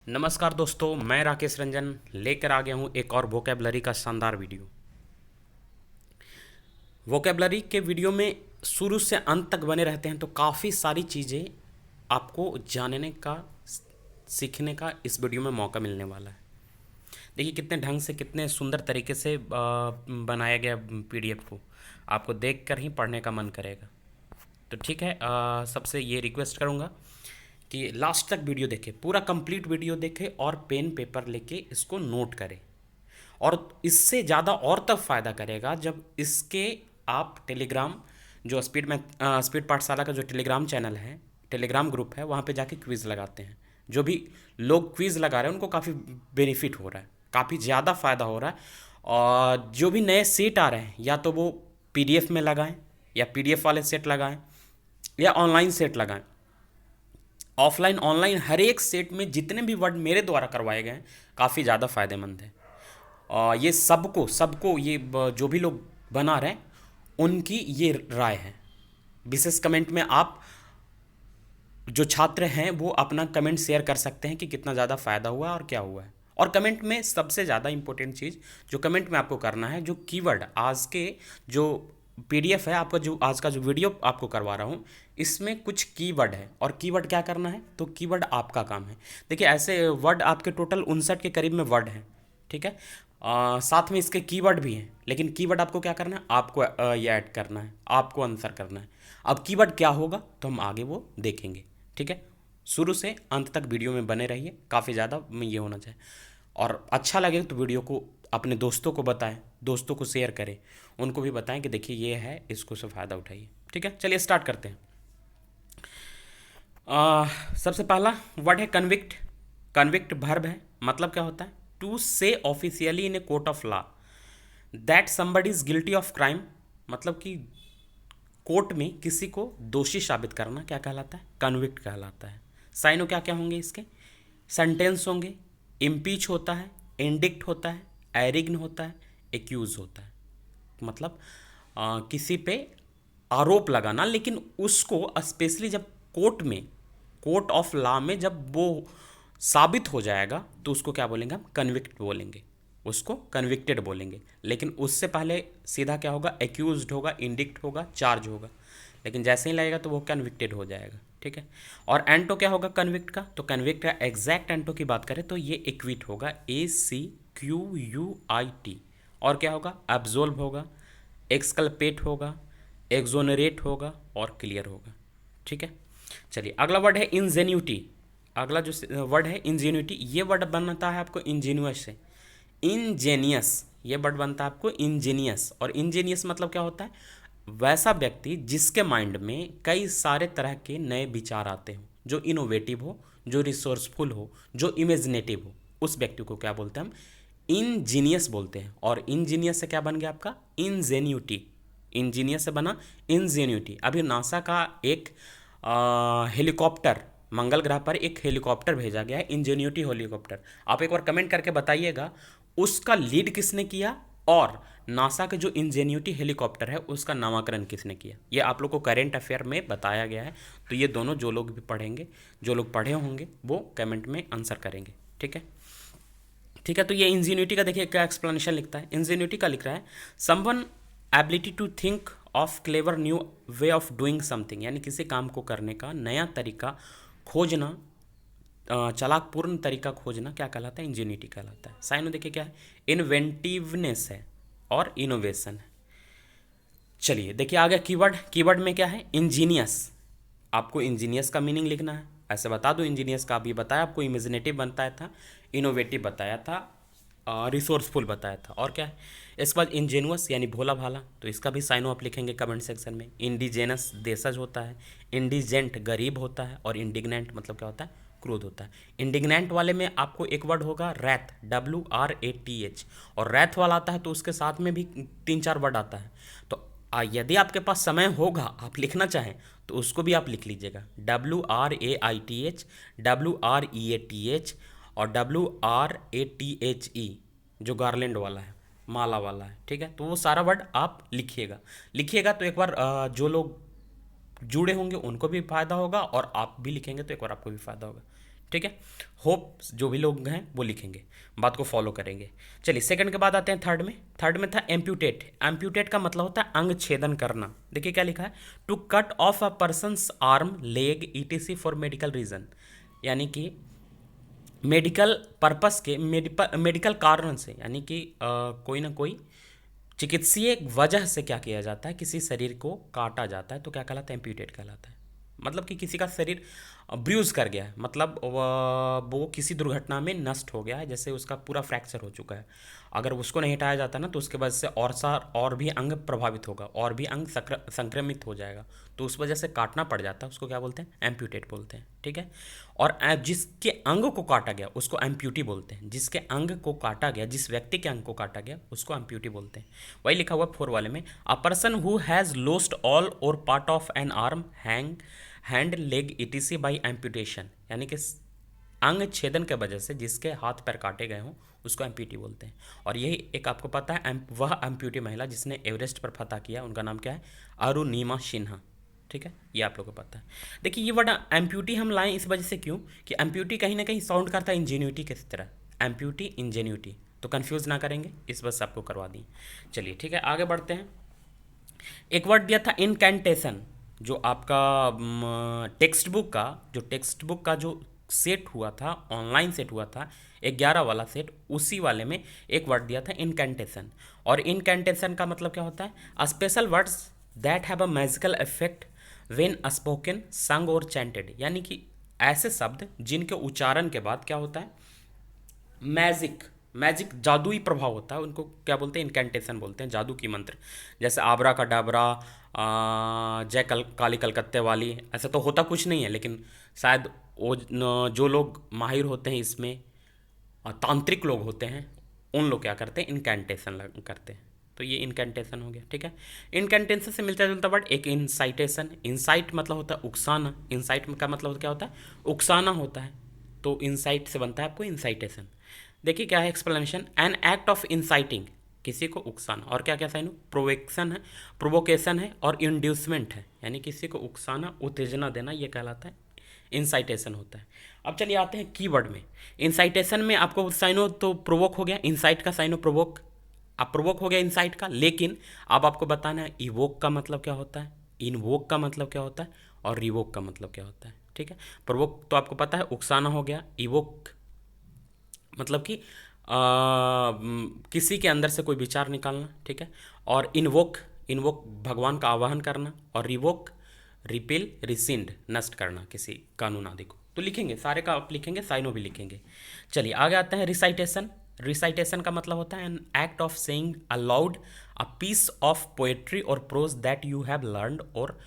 नमस्कार दोस्तों, मैं राकेश रंजन लेकर आ गया हूँ एक और वोकेबलरी का शानदार वीडियो। वोकेबलरी के वीडियो में शुरू से अंत तक बने रहते हैं तो काफ़ी सारी चीज़ें आपको जानने का, सीखने का इस वीडियो में मौका मिलने वाला है। देखिए कितने ढंग से, कितने सुंदर तरीके से बनाया गया पीडीएफ को, आपको देखकर ही पढ़ने का मन करेगा। तो ठीक है, सबसे ये रिक्वेस्ट करूँगा कि लास्ट तक वीडियो देखें, पूरा कंप्लीट वीडियो देखें और पेन पेपर लेके इसको नोट करें। और इससे ज़्यादा और तब फ़ायदा करेगा जब इसके आप टेलीग्राम, जो स्पीड पाठशाला का जो टेलीग्राम चैनल है, टेलीग्राम ग्रुप है, वहाँ पे जाके क्विज़ लगाते हैं। जो भी लोग क्विज़ लगा रहे हैं उनको काफ़ी बेनिफिट हो रहा है, काफ़ी ज़्यादा फ़ायदा हो रहा है। और जो भी नए सेट आ रहे हैं, या तो वो पीडीएफ में लगाएं, या पीडीएफ वाले सेट लगाएं, या ऑनलाइन सेट लगाएं। ऑफलाइन ऑनलाइन हर एक सेट में जितने भी वर्ड मेरे द्वारा करवाए गए हैं काफ़ी ज़्यादा फ़ायदेमंद है। और ये सबको सबको ये जो भी लोग बना रहे हैं उनकी ये राय है। विशेष कमेंट में आप जो छात्र हैं वो अपना कमेंट शेयर कर सकते हैं कि कितना ज़्यादा फ़ायदा हुआ और क्या हुआ है। और कमेंट में सबसे ज़्यादा इंपॉर्टेंट चीज़ जो कमेंट में आपको करना है, जो कीवर्ड आज के जो पीडीएफ है आपका, जो आज का जो वीडियो आपको करवा रहा हूँ, इसमें कुछ कीवर्ड है और कीवर्ड क्या करना है, तो कीवर्ड आपका काम है। देखिए ऐसे वर्ड आपके टोटल 59 के करीब में वर्ड हैं, ठीक है। साथ में इसके कीवर्ड भी हैं, लेकिन कीवर्ड आपको क्या करना है, आपको ये ऐड करना है, आपको आंसर करना है। अब कीवर्ड क्या होगा तो हम आगे वो देखेंगे, ठीक है। शुरू से अंत तक वीडियो में बने रहिए, काफ़ी ज़्यादा ये होना चाहिए। और अच्छा लगे तो वीडियो को अपने दोस्तों को बताएं, दोस्तों को शेयर करें, उनको भी बताएं कि देखिए ये है, इसको से फ़ायदा उठाइए, ठीक है। चलिए स्टार्ट करते हैं। सबसे पहला वर्ड है कन्विक्ट। कन्विक्ट वर्ब है, मतलब क्या होता है, टू से officially in a court of law that somebody is guilty of crime. मतलब कि कोर्ट में किसी को दोषी साबित करना क्या कहलाता है, कन्विक्ट कहलाता है। साइनो क्या क्या होंगे इसके, सेंटेंस होंगे, इम्पीच होता है, इंडिक्ट होता है, एरिग्न होता है, एक्यूज होता है। मतलब किसी पे आरोप लगाना, लेकिन उसको स्पेशली जब कोर्ट में, कोर्ट ऑफ लॉ में जब वो साबित हो जाएगा तो उसको क्या बोलेंगे, हम कन्विक्ट बोलेंगे, उसको कन्विक्टेड बोलेंगे। लेकिन उससे पहले सीधा क्या होगा, एक्यूज्ड होगा, इंडिक्ट होगा, चार्ज होगा। लेकिन जैसे ही लगेगा तो वो कन्विक्टेड हो जाएगा, ठीक है। और एंटो क्या होगा कन्विक्ट का, तो कन्विक्ट का एग्जैक्ट एंटो की बात करें तो ये एक्विट होगा, ACQUIT। और क्या होगा, एब्जोल्व होगा, एक्सकल्पेट होगा, एक्सोनरेट होगा और क्लियर होगा, ठीक है। चलिए अगला वर्ड है इंजेन्यूटी। अगला जो वर्ड है इंजेन्यूटी, ये वर्ड बनता है आपको इंजीनियस से, इंजेनियस, ये वर्ड बनता है आपको इंजीनियस। और इंजीनियस मतलब क्या होता है, वैसा व्यक्ति जिसके माइंड में कई सारे तरह के नए विचार आते हो, जो इनोवेटिव हो, जो रिसोर्सफुल हो, जो इमेजिनेटिव हो, उस व्यक्ति को क्या बोलते हैं हम, इंजीनियस बोलते हैं। और इंजीनियस से क्या बन गया आपका, इंजेन्यूटी। इंजीनियस से बना इंजेन्यूटी। अभी नासा का एक हेलीकॉप्टर, मंगल ग्रह पर एक हेलीकॉप्टर भेजा गया है, इंजेन्यूटी हेलीकॉप्टर। आप एक बार कमेंट करके बताइएगा उसका लीड किसने किया, और नासा के जो इंजेन्यूटी हेलीकॉप्टर है उसका नामकरण किसने किया। ये आप लोग को करेंट अफेयर में बताया गया है। तो ये दोनों जो लोग भी पढ़ेंगे, जो लोग पढ़े होंगे वो कमेंट में आंसर करेंगे, ठीक है। ठीक है, तो ये इंजीन्यूटी का देखिए क्या एक्सप्लेनेशन लिखता है। इंजीन्यूटी का लिख रहा है someone ability to think of clever new way of doing something, यानी किसी काम को करने का नया तरीका खोजना, चालाकपूर्ण तरीका खोजना क्या कहलाता है, इंजीन्यूटी कहलाता है। साइन में देखिए क्या है, इन्वेंटिवनेस है और इनोवेशन है। चलिए देखिए आ गया कीवर्ड। कीवर्ड में क्या है, इंजीनियस। आपको इंजीनियस का मीनिंग लिखना है। ऐसे बता दो, इंजीनियस का अभी बताया आपको, इमेजिनेटिव बताया था, इनोवेटिव बताया था, रिसोर्सफुल बताया था, और क्या है इसके बाद इंजेनुअस यानी भोला भाला, तो इसका भी साइनो आप लिखेंगे कमेंट सेक्शन में। इंडिजेनस देशज होता है, इंडिजेंट गरीब होता है, और इंडिग्नेंट मतलब क्या होता है, क्रोध होता है। इंडिग्नेंट वाले में आपको एक वर्ड होगा रैथ, WRATH, और रैथ वाला आता है तो उसके साथ में भी 3-4 वर्ड आता है। तो यदि आपके पास समय होगा, आप लिखना चाहें तो उसको भी आप लिख लीजिएगा, WRAITH, WREATH और WRATHE, जो गार्लैंड वाला है, माला वाला है, ठीक है। तो वो सारा वर्ड आप लिखिएगा। लिखिएगा तो एक बार जो लोग जुड़े होंगे उनको भी फ़ायदा होगा, और आप भी लिखेंगे तो एक बार आपको भी फ़ायदा होगा, ठीक है। होप जो भी लोग हैं वो लिखेंगे, बात को फॉलो करेंगे। चलिए सेकंड के बाद आते हैं थर्ड में। थर्ड में था एम्प्यूटेट। एम्प्यूटेट का मतलब होता है अंग छेदन करना। देखिए क्या लिखा है, to cut off a person's arm, leg, ETC for medical reason, यानी कि मेडिकल पर्पस के, मेडिकल कारण से, यानी कि कोई ना कोई चिकित्सीय वजह से क्या किया जाता है, किसी शरीर को काटा जाता है तो क्या कहलाता है, एम्प्यूटेट कहलाता है। मतलब कि किसी का शरीर ब्रूज कर गया है, मतलब वो किसी दुर्घटना में नष्ट हो गया है, जैसे उसका पूरा फ्रैक्चर हो चुका है। अगर उसको नहीं हटाया जाता ना तो उसके वजह से और भी अंग प्रभावित होगा, और भी अंग संक्रमित हो जाएगा, तो उस वजह से काटना पड़ जाता है, उसको क्या बोलते हैं, एम्प्यूटेट बोलते हैं। ठीक है। और जिसके अंग को काटा गया उसको एम्प्यूटी बोलते हैं। जिसके अंग को काटा गया, जिस व्यक्ति के अंग को काटा गया उसको एम्प्यूटी बोलते हैं। वही लिखा हुआ 4 वाले में, a person who has lost all or part of an arm, hand, leg, etc by amputation, यानी कि अंग छेदन के वजह से जिसके हाथ पैर काटे गए हों उसको एम्प्यूटी बोलते हैं। और यही एक आपको पता है, वह एम्प्यूटी महिला जिसने एवरेस्ट पर फतह किया, उनका नाम क्या है, अरुणिमा सिन्हा। ठीक है, ये आप लोगों को पता है। देखिए ये वर्ड एम्प्यूटी हम लाएं इस वजह से, क्यों कि एम्प्यूटी कहीं ना कहीं साउंड करता है इंजेन्यूटी की तरह, एम्प्यूटी इंजेन्यूटी, तो कंफ्यूज ना करेंगे इस वजह से आपको करवा दी। चलिए ठीक है, आगे बढ़ते हैं। एक वर्ड दिया था इनकैंटेशन, जो आपका टेक्स्ट बुक का जो सेट हुआ था, ऑनलाइन सेट हुआ था 11 वाला सेट, उसी वाले में एक वर्ड दिया था इनकैंटेशन। और इनकैंटेशन का मतलब क्या होता है, special words that have a magical effect when spoken, संग और चैंटेड, यानी कि ऐसे शब्द जिनके उच्चारण के बाद क्या होता है, मैजिक जादुई प्रभाव होता है, उनको क्या बोलते हैं, इनकैंटेशन बोलते हैं, जादू की मंत्र। जैसे आबरा का डाबरा, जय काली कलकत्ते वाली, ऐसा तो होता कुछ नहीं है, लेकिन शायद वो जो लोग माहिर होते हैं इसमें, तांत्रिक लोग होते हैं, उन लोग क्या करते हैं, इनकैंटेशन करते हैं। तो ये इनकैंटेशन हो गया। ठीक है। इनकैंटेशन से मिलता जुलता वर्ड एक इंसाइटेशन। इंसाइट मतलब होता है उकसाना, इंसाइट का मतलब क्या होता है, उकसाना होता है, तो इंसाइट से बनता है आपको इंसाइटेशन। देखिए क्या है explanation, N act of inciting, किसी को उकसाना, और क्या क्या साइन, प्रोवोकेशन है और इंड्यूसमेंट है, यानी किसी को उकसाना, उत्तेजना देना, ये कहलाता है इंसाइटेशन होता है। अब चलिए आते हैं कीवर्ड में। इंसाइटेशन में आपको साइनो तो प्रोवोक हो गया, इंसाइट का साइनो प्रोवोक, अब प्रोवोक हो गया इंसाइट का, लेकिन अब आपको बताना है इवोक का मतलब क्या होता है, इनवोक का मतलब क्या होता है, और रिवोक का मतलब क्या होता है। ठीक है। प्रोवोक तो आपको पता है उकसाना हो गया, इवोक मतलब कि किसी के अंदर से कोई विचार निकालना। ठीक है। और इनवोक भगवान का आवाहन करना, और रिवोक रिपेल, रिसिंड, नष्ट करना किसी कानून आदि को। तो लिखेंगे सारे का, आप लिखेंगे, साइनो भी लिखेंगे। चलिए आगे आते हैं रिसाइटेशन। रिसाइटेशन का मतलब होता है an act of saying aloud a piece of poetry or prose that you have learned or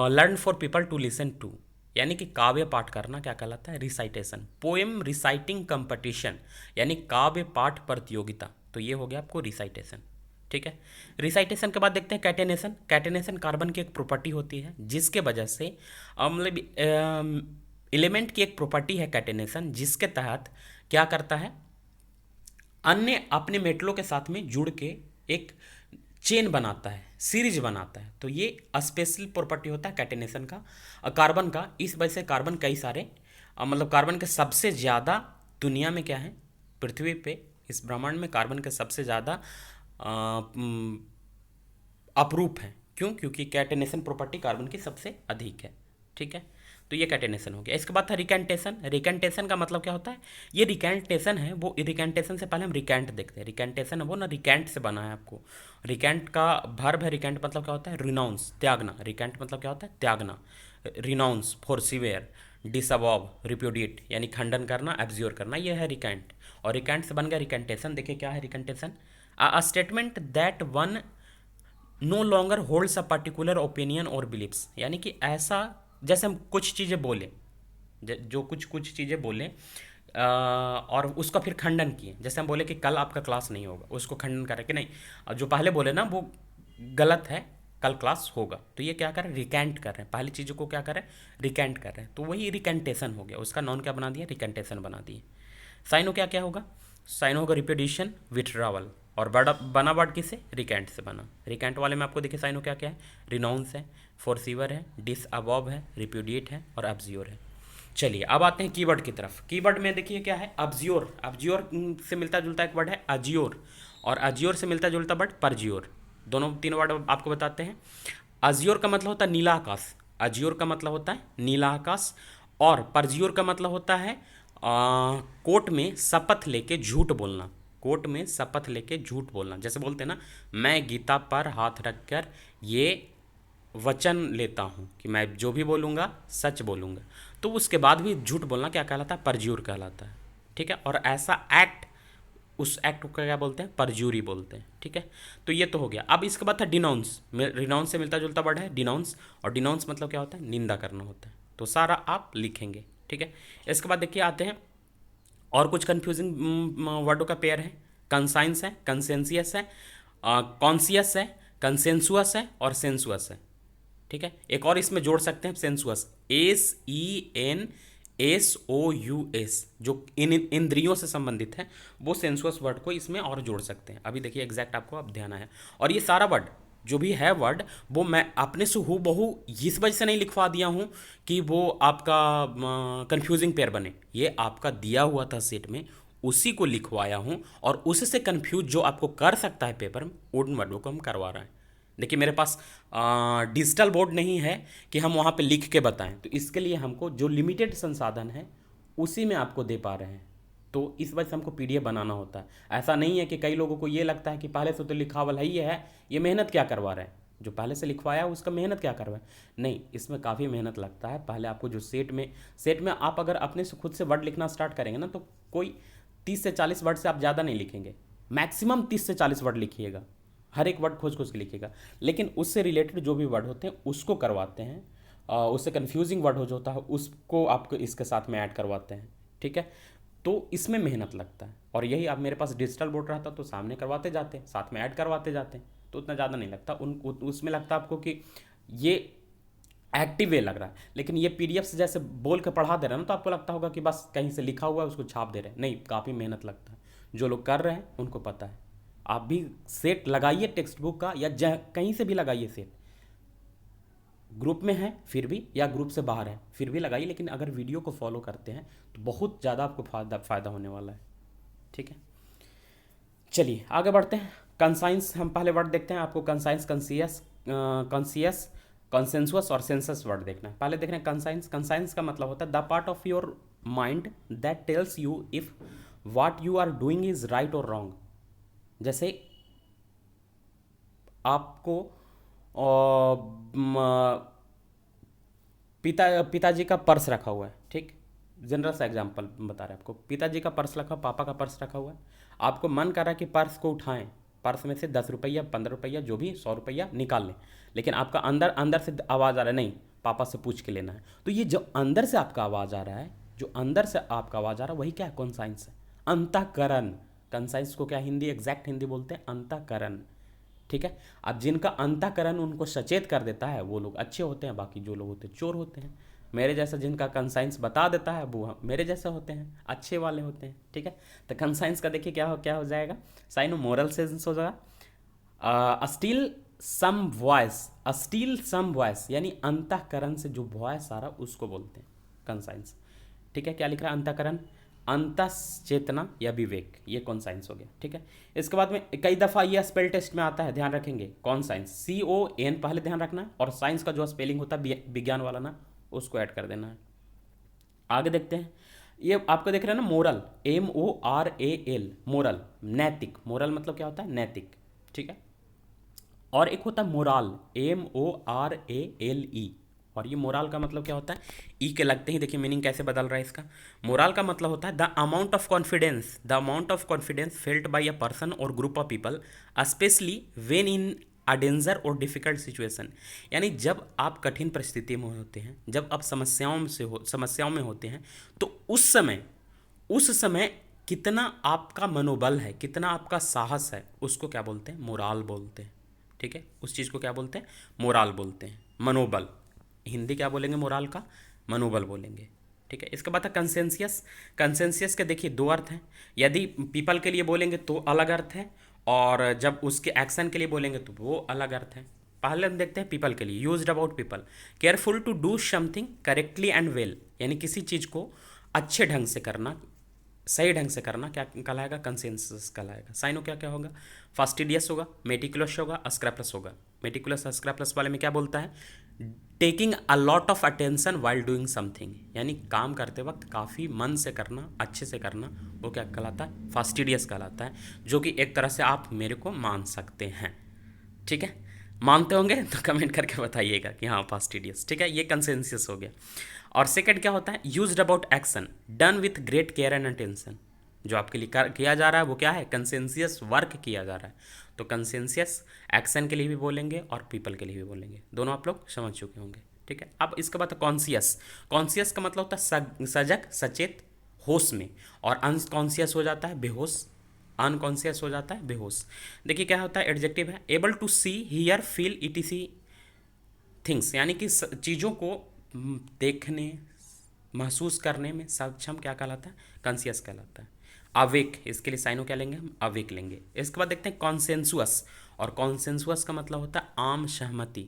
learn for people to listen to, यानी कि काव्य पाठ करना क्या कहलाता है, रिसाइटेशन। पोएम रिसाइटिंग कंपटीशन, यानी काव्य पाठ प्रतियोगिता, तो ये हो गया आपको रिसाइटेशन। ठीक है। रिसाइटेशन के बाद देखते हैं कैटेनेशन। कैटेनेशन कार्बन की एक प्रॉपर्टी होती है जिसके वजह से मतलब एलिमेंट की एक प्रॉपर्टी है कैटेनेशन, जिसके तहत क्या करता है, अन्य अपने मेटलों के साथ में जुड़ के एक चेन बनाता है, सीरीज बनाता है। तो ये स्पेशल प्रॉपर्टी होता है कैटेनेशन का, कार्बन का। इस वजह से कार्बन कई सारे मतलब कार्बन के सबसे ज़्यादा दुनिया में क्या है, पृथ्वी पे, इस ब्रह्मांड में कार्बन के सबसे ज़्यादा अपरूप है। क्यों? क्योंकि कैटेनेशन प्रॉपर्टी कार्बन की सबसे अधिक है। ठीक है। तो ये कैटेनेशन हो गया। इसके बाद था रिकेंटेशन। रिकेंटेशन का मतलब क्या होता है, ये रिकेंटेशन है वो, रिकेंटेशन से पहले हम रिकेंट देखते हैं। रिकेंटेशन है वो ना, रिकेंट से बना है आपको। रिकेंट का भर्ब है, रिकेंट मतलब क्या होता है, रिनाउंस, त्यागना। रिकेंट मतलब क्या होता है, त्यागना। रिनाउंस, फोरसिवेयर, डिसअवॉव, रिप्यूडिएट, यानी खंडन करना, एब्ज्योर करना, ये है रिकेंट। और रिकेंट से बन गया रिकेंटेशन। देखिए क्या है recantation, a statement that one no longer holds a particular opinion or beliefs, यानी कि ऐसा, जैसे हम कुछ चीज़ें बोले, जो कुछ चीज़ें बोले और उसका फिर खंडन किए। जैसे हम बोले कि कल आपका क्लास नहीं होगा, उसको खंडन करें कि नहीं, जो पहले बोले ना वो गलत है, कल क्लास होगा, तो ये क्या करें, रिकेंट कर रहे हैं, पहली चीज़ों को क्या करें, रिकेंट कर रहे हैं। तो वही रिकेंटेशन हो गया, उसका नॉन क्या बना दिया, रिकेंटेशन बना दिए। साइनो क्या क्या होगा, साइन होगा रिपीडिशन, विथड्रावल, और बड़ा बना वर्ड किससे, रिकेंट से बना। रिकेंट वाले में आपको देखिए साइनो क्या क्या है, रिनाउंस है, फोरसीवर है, डिसअवॉव है, रिप्यूडिएट है और एब्ज्योर है। चलिए अब आते हैं कीवर्ड की तरफ। कीवर्ड में देखिए क्या है, अब्ज्योर। अब्ज्योर से मिलता जुलता एक वर्ड है अजियोर, और अजियोर से मिलता जुलता वर्ड परजियोर। दोनों तीन वर्ड आपको बताते हैं। अजियोर का मतलब होता है नीला आकाश, अजियोर का मतलब होता है नीला आकाश, और परजियोर का मतलब होता है कोर्ट में शपथ लेके झूठ बोलना। कोर्ट में शपथ लेके झूठ बोलना, जैसे बोलते हैं ना, मैं गीता पर हाथ रखकर ये वचन लेता हूँ कि मैं जो भी बोलूँगा सच बोलूँगा, तो उसके बाद भी झूठ बोलना क्या कहलाता है, परज्यूर कहलाता है। ठीक है, और ऐसा एक्ट, उस एक्ट को क्या बोलते हैं, परज्यूरी बोलते हैं। ठीक है, तो ये तो हो गया। अब इसके बाद था डिनाउंस। रिनाउंस से मिलता जुलता वर्ड है डिनाउंस, और डिनाउंस मतलब क्या होता है, निंदा करना होता है। तो सारा आप लिखेंगे। ठीक है, इसके बाद देखिए आते हैं और कुछ कंफ्यूजिंग वर्डों का पेयर है। कंसाइंस है, कंसेंसियस है, कॉन्सियस है, कंसेंसुअस है और सेंसुअस है। ठीक है, एक और इसमें जोड़ सकते हैं सेंसुअस, SENSOUS, जो इन इंद्रियों से संबंधित है, वो सेंसुअस वर्ड को इसमें और जोड़ सकते हैं। अभी देखिए एग्जैक्ट आपको अब ध्यान आया। और ये सारा वर्ड जो भी है वर्ड, वो मैं अपने से हूबहू इस वजह से नहीं लिखवा दिया हूँ कि वो आपका कंफ्यूजिंग पेयर बने। ये आपका दिया हुआ था सेट में, उसी को लिखवाया हूँ, और उससे कंफ्यूज जो आपको कर सकता है पेपर में, उन वर्डों को हम करवा रहे हैं। देखिए मेरे पास डिजिटल बोर्ड नहीं है कि हम वहाँ पे लिख के बताएं, तो इसके लिए हमको जो लिमिटेड संसाधन है उसी में आपको दे पा रहे हैं। तो इस वजह से हमको PDF बनाना होता है। ऐसा नहीं है कि कई लोगों को ये लगता है कि पहले से तो लिखावल है, ये मेहनत क्या करवा रहे हैं, जो पहले से लिखवाया उसका मेहनत क्या करवाए। नहीं, इसमें काफ़ी मेहनत लगता है। पहले आपको जो सेट में आप अगर अपने से खुद से वर्ड लिखना स्टार्ट करेंगे ना, तो कोई 30 से 40 वर्ड से आप ज़्यादा नहीं लिखेंगे, मैक्सिमम 30 से 40 वर्ड लिखिएगा। हर एक वर्ड खोज खोज के लिखिएगा, लेकिन उससे रिलेटेड जो भी वर्ड होते हैं उसको करवाते हैं। उससे कन्फ्यूजिंग वर्ड हो जो होता है उसको आपको इसके साथ में ऐड करवाते हैं। ठीक है, तो इसमें मेहनत लगता है, और यही आप मेरे पास डिजिटल बोर्ड रहता तो सामने करवाते जाते हैं, साथ में ऐड करवाते जाते हैं, तो उतना ज़्यादा नहीं लगता। उसमें लगता आपको कि ये एक्टिव वे लग रहा है, लेकिन ये PDF से जैसे बोल के पढ़ा दे रहे हैं ना, तो आपको लगता होगा कि बस कहीं से लिखा हुआ है उसको छाप दे रहे हैं। नहीं, काफ़ी मेहनत लगता है। जो लोग कर रहे हैं उनको पता है। आप भी सेट लगाइए टेक्स्ट बुक का, या कहीं से भी लगाइए सेट, ग्रुप में है फिर भी, या ग्रुप से बाहर है फिर भी लगाइए, लेकिन अगर वीडियो को फॉलो करते हैं तो बहुत ज़्यादा आपको फ़ायदा होने वाला है। ठीक है, चलिए आगे बढ़ते हैं। कंसाइंस, हम पहले वर्ड देखते हैं। आपको कंसाइंस, कॉन्सियस, कंसेंसुअस और सेंसस वर्ड देखना है। पहले देख रहे हैं कंसाइंस। कंसाइंस का मतलब होता है the part of your mind that tells you if what you are doing is right or wrong. जैसे आपको पिताजी का पर्स रखा हुआ है। ठीक, जनरल सा एग्जांपल बता रहे हैं आपको। पिताजी का पर्स रखा, पापा का पर्स रखा हुआ है। आपको मन कर रहा है कि पर्स को उठाएं, पर्स में से 10 रुपया, 15 रुपया, जो भी 100 रुपया निकाल लें, लेकिन आपका अंदर से आवाज़ आ रहा है, नहीं पापा से पूछ के लेना है। तो ये जो अंदर से आपका आवाज़ आ रहा है, जो अंदर से आपका आवाज़ आ रहा है, वही क्या है, कॉन्साइंस है, अंतःकरण। कंसाइंस को क्या हिंदी, एग्जैक्ट हिंदी बोलते हैं अंतःकरण। ठीक है, अब जिनका अंतःकरण उनको सचेत कर देता है वो लोग अच्छे होते हैं, बाकी जो लोग होते हैं चोर होते हैं। मेरे जैसा जिनका कंसाइंस बता देता है वो मेरे जैसे होते हैं, अच्छे वाले होते हैं। ठीक है, तो कंसाइंस का देखिए क्या हो जाएगा, साइन मोरल सेंस हो जाएगा। Still small voice, still small voice यानी अंतःकरण से जो वॉइस आ रहा उसको बोलते हैं कंसाइंस। ठीक है, क्या लिख रहा है, अंतःकरण, अंतश्चेतना या विवेक, ये कौन साइंस हो गया। ठीक है, इसके बाद में कई दफ़ा ये स्पेल टेस्ट में आता है, ध्यान रखेंगे, कौन साइंस, CON पहले ध्यान रखना है, और साइंस का जो स्पेलिंग होता है विज्ञान वाला ना, उसको ऐड कर देना है। आगे देखते हैं, ये आपको देख रहे हैं ना, मोरल, MORAL, मोरल, नैतिक। मोरल मतलब क्या होता है, नैतिक। ठीक है, और एक होता है मोराल, MORALE, और ये मोराल का मतलब क्या होता है, ई के लगते ही देखिए मीनिंग कैसे बदल रहा है इसका। मोराल का मतलब होता है the amount of confidence, the amount of confidence felt by a person or group of people specially when in a danger or difficult situation. यानी जब आप कठिन परिस्थिति में होते हैं, जब आप समस्याओं में होते हैं, तो उस समय कितना आपका मनोबल है, कितना आपका साहस है, उसको क्या बोलते हैं, मोराल बोलते हैं। ठीक है, उस चीज़ को क्या बोलते हैं, मोराल बोलते हैं, मनोबल। हिंदी क्या बोलेंगे, मोराल का मनोबल बोलेंगे। ठीक है, इसके बाद है कंसेंसियस। कंसेंसियस के देखिए दो अर्थ हैं, यदि पीपल के लिए बोलेंगे तो अलग अर्थ है, और जब उसके एक्शन के लिए बोलेंगे तो वो अलग अर्थ है। पहले हम देखते हैं पीपल के लिए, used about people, careful to do something correctly and well, यानी किसी चीज़ को अच्छे ढंग से करना, सही ढंग से करना क्या कहलाएगा? कंसेंसस कहलाएगा। साइनो क्या क्या होगा? फास्टिडियस होगा, मेटिकुलस होगा, स्क्रैपलस होगा। मेटिकुलस स्क्रैपलस वाले में क्या बोलता है? Taking a lot of attention while doing something, यानी काम करते वक्त काफ़ी मन से करना, अच्छे से करना, वो क्या कहलाता है? फास्टिडियस कहलाता है, जो कि एक तरह से आप मेरे को मान सकते हैं। ठीक है, मानते होंगे तो कमेंट करके बताइएगा कि हाँ फास्टिडियस। ठीक है, ये कंसेंसस हो गया। और सेकंड क्या होता है? Used about action done with great care and attention, जो आपके लिए किया जा रहा है वो क्या है? कंसेंसियस वर्क किया जा रहा है। तो कंसेंसियस एक्शन के लिए भी बोलेंगे और पीपल के लिए भी बोलेंगे, दोनों आप लोग समझ चुके होंगे। ठीक है, अब इसके बाद कॉन्सियस। कॉन्सियस का मतलब होता है सजग, सचेत, होश में। और अनकॉन्सियस हो जाता है बेहोश, अनकॉन्सियस हो जाता है बेहोश। देखिए क्या होता है? एडजेक्टिव है able to see, hear, feel, ETC things, यानी कि चीज़ों को देखने, महसूस करने में सक्षम क्या कहलाता है? कॉन्सियस कहलाता है। अवेक, इसके लिए साइनो क्या लेंगे हम? अवेक लेंगे। इसके बाद देखते हैं कॉन्सेंसुअस। और कॉन्सेंसुअस का मतलब होता है आम सहमति,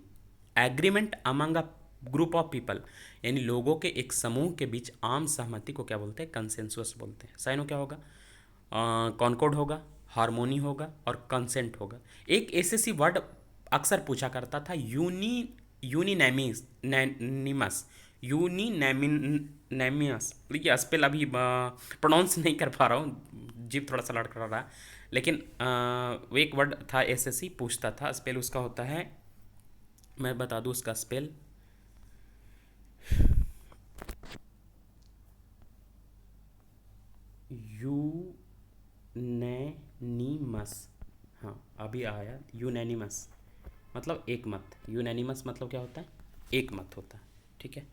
agreement among a group of people, यानी लोगों के एक समूह के बीच आम सहमति को क्या बोलते हैं? कंसेंसुअस बोलते हैं। साइनो क्या होगा? कॉनकॉर्ड होगा, हारमोनी होगा और कंसेंट होगा। एक एसएससी वर्ड अक्सर पूछा करता था, यूनिनेमिस नैनिमस, यूनिनेमियस। ये स्पेल अभी प्रोनाउंस नहीं कर पा रहा हूँ, जीभ थोड़ा सा लड़खड़ा रहा है, लेकिन वो एक वर्ड था एसएससी पूछता था, स्पेल उसका होता है, मैं बता दूँ उसका स्पेल, यूनैनिमस। हाँ अभी आया, यूनैनिमस मतलब एक मत। यूनैनिमस मतलब क्या होता है? एक मत होता है। ठीक है,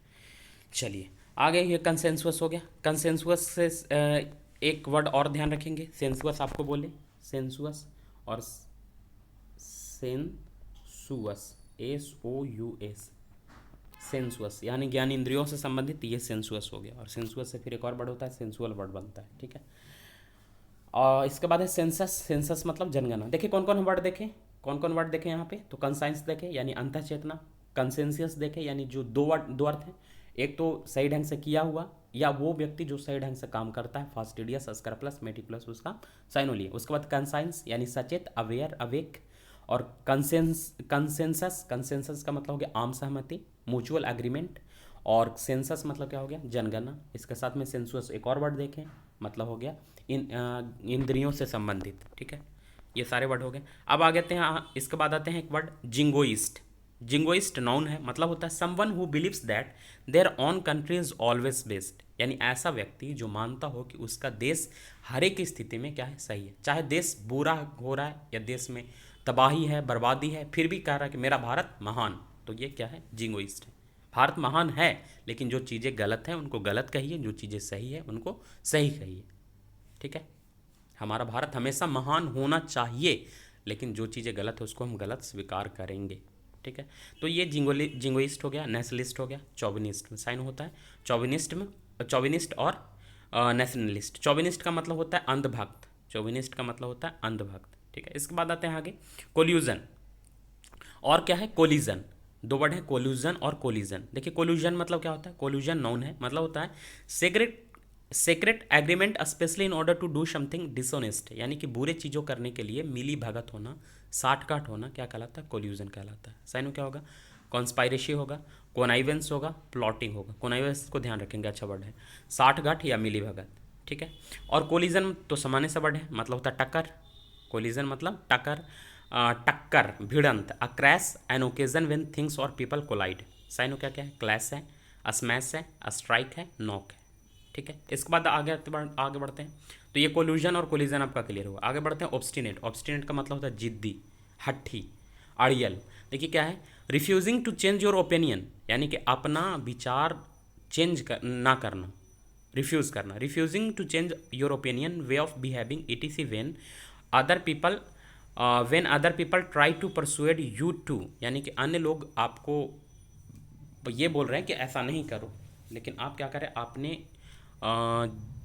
चलिए आगे। ये कंसेंसुअस हो गया। कंसेंसुअस से एक वर्ड और ध्यान रखेंगे, सेंसुअस आपको बोले, सेंसुअस और सेंसुअस, SOUS, सेंसुअस यानी ज्ञान इंद्रियों से संबंधित, ये सेंसुअस हो गया। और सेंसुअस से फिर एक और वर्ड होता है, सेंसुअल वर्ड बनता है। ठीक है, और इसके बाद है सेंसस। सेंसस मतलब जनगणना। देखिए कौन कौन वर्ड देखें, कौन कौन वर्ड देखें यहाँ पे? तो कंसाइंस देखें यानी अंतः चेतना, कंसेंसियस देखें यानी जो दो अर्थ हैं, एक तो सही ढंग से किया हुआ या वो व्यक्ति जो सही ढंग से काम करता है, फास्टिडियस, स्क्रैपलस, मेटिकुलस, उसका साइनो लिए। उसके बाद कंसाइंस यानी सचेत, अवेयर, अवेक। और कंसेंसस, कंसेंसस का मतलब हो गया आम सहमति, म्यूचुअल एग्रीमेंट। और सेंसस मतलब क्या हो गया? जनगणना। इसके साथ में सेंसुअस एक और वर्ड देखें, मतलब हो गया इंद्रियों से संबंधित। ठीक है, ये सारे वर्ड हो गए। अब आ गए हैं, इसके बाद आते हैं एक वर्ड जिंगोइस्ट। जिंगोइस्ट नाउन है, मतलब होता है someone who believes that their own country is always best, यानी ऐसा व्यक्ति जो मानता हो कि उसका देश हर एक स्थिति में क्या है? सही है। चाहे देश बुरा हो रहा है या देश में तबाही है, बर्बादी है, फिर भी कह रहा है कि मेरा भारत महान। तो ये क्या है? जिंगोइस्ट है। भारत महान है, लेकिन जो चीज़ें गलत हैं उनको गलत कहिए, जो चीज़ें सही है उनको सही कहिए। ठीक है, हमारा भारत हमेशा महान होना चाहिए, लेकिन जो चीज़ें गलत है उसको हम गलत स्वीकार करेंगे। ठीक है, तो ये जिंगोइस्ट हो गया, नेशनलिस्ट हो गया, चौविनिस्ट में साइन होता है। चौविनिस्ट में, चौविनिस्ट और नेशनलिस्ट। चौविनिस्ट का मतलब होता है अंधभक्त, चौविनिस्ट का मतलब होता है अंधभक्त। ठीक है, इसके बाद आते हैं आगे कोल्यूजन। और क्या है? कोलिजन। दो वर्ड है, कोल्यूजन और कोलिजन। देखिए कोल्यूजन मतलब क्या होता है? कोल्यूजन नाउन है, मतलब होता है secret agreement specially in order to do something dishonest, यानी कि बुरे चीज़ों करने के लिए मिली भगत होना, साठगांठ होना, क्या कहलाता है? कोल्यूजन कहलाता है। साइनो क्या होगा? कॉन्स्पायरेसी होगा, कोनाइवेंस होगा, प्लॉटिंग होगा। कोनाइवेंस को ध्यान रखेंगे, अच्छा वर्ड है, साठगांठ या मिली भगत। ठीक है, और कोलिजन तो सामान्य सा वर्ड है, मतलब होता है टक्कर। कोलिजन मतलब टक्कर, टक्कर, भिड़ंत, a crash an occasion when things और पीपल कोलाइड। साइनो क्या क्या है? क्लैश है, स्मैश है, स्ट्राइक है, नॉक है। ठीक है, इसके बाद आगे बढ़ते हैं। तो ये कोल्यूजन और कोलिजन आपका क्लियर हुआ। आगे बढ़ते हैं ऑब्स्टिनेट। ऑब्स्टिनेट का मतलब होता है जिद्दी, हट्ठी, अड़ियल। देखिए क्या है? Refusing to change your opinion, यानी कि अपना विचार ना करना, रिफ्यूज़ करना। Refusing to change your opinion, way of behaving, ETC when other people try to persuade you to, यानी कि अन्य लोग आपको ये बोल रहे हैं कि ऐसा नहीं करो, लेकिन आप क्या करें? आपने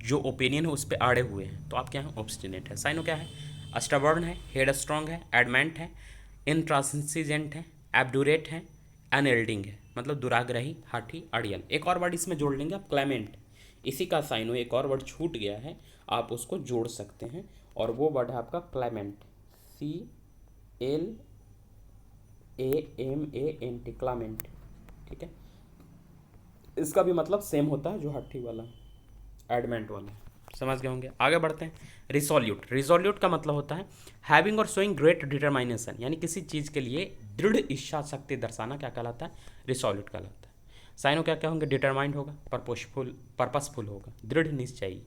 जो ओपिनियन है उस पर अड़े हुए हैं, तो आप क्या है? ऑब्स्टिनेट है। साइनो क्या है? स्टबर्न है, हेड स्ट्रॉन्ग है, एडमेंट है, इंट्रांसिजेंट है, एब्डूरेट है, अनएल्डिंग है, मतलब दुराग्रही, हाठी, अड़ियल। एक और वर्ड इसमें जोड़ लेंगे आप, क्लेमेंट। इसी का साइनो एक और वर्ड छूट गया है, आप उसको जोड़ सकते हैं, और वो वर्ड है आपका क्लेमेंट, CLAMANT, क्लामेंट। ठीक है, इसका भी मतलब सेम होता है जो हाथी वाला, एडमेंट वाला। समझ गए होंगे। आगे बढ़ते हैं। रिसोल्यूट। रिसोल्यूट का मतलब होता है हैविंग और शोइंग ग्रेट डिटरमाइनेशन, यानी किसी चीज़ के लिए दृढ़ इच्छा शक्ति दर्शाना क्या कहलाता है, रिसोल्यूट कहलाता है। साइनो क्या क्या होंगे, डिटरमाइंड होगा, पर्पसफुल होगा, दृढ़ निश्चयी।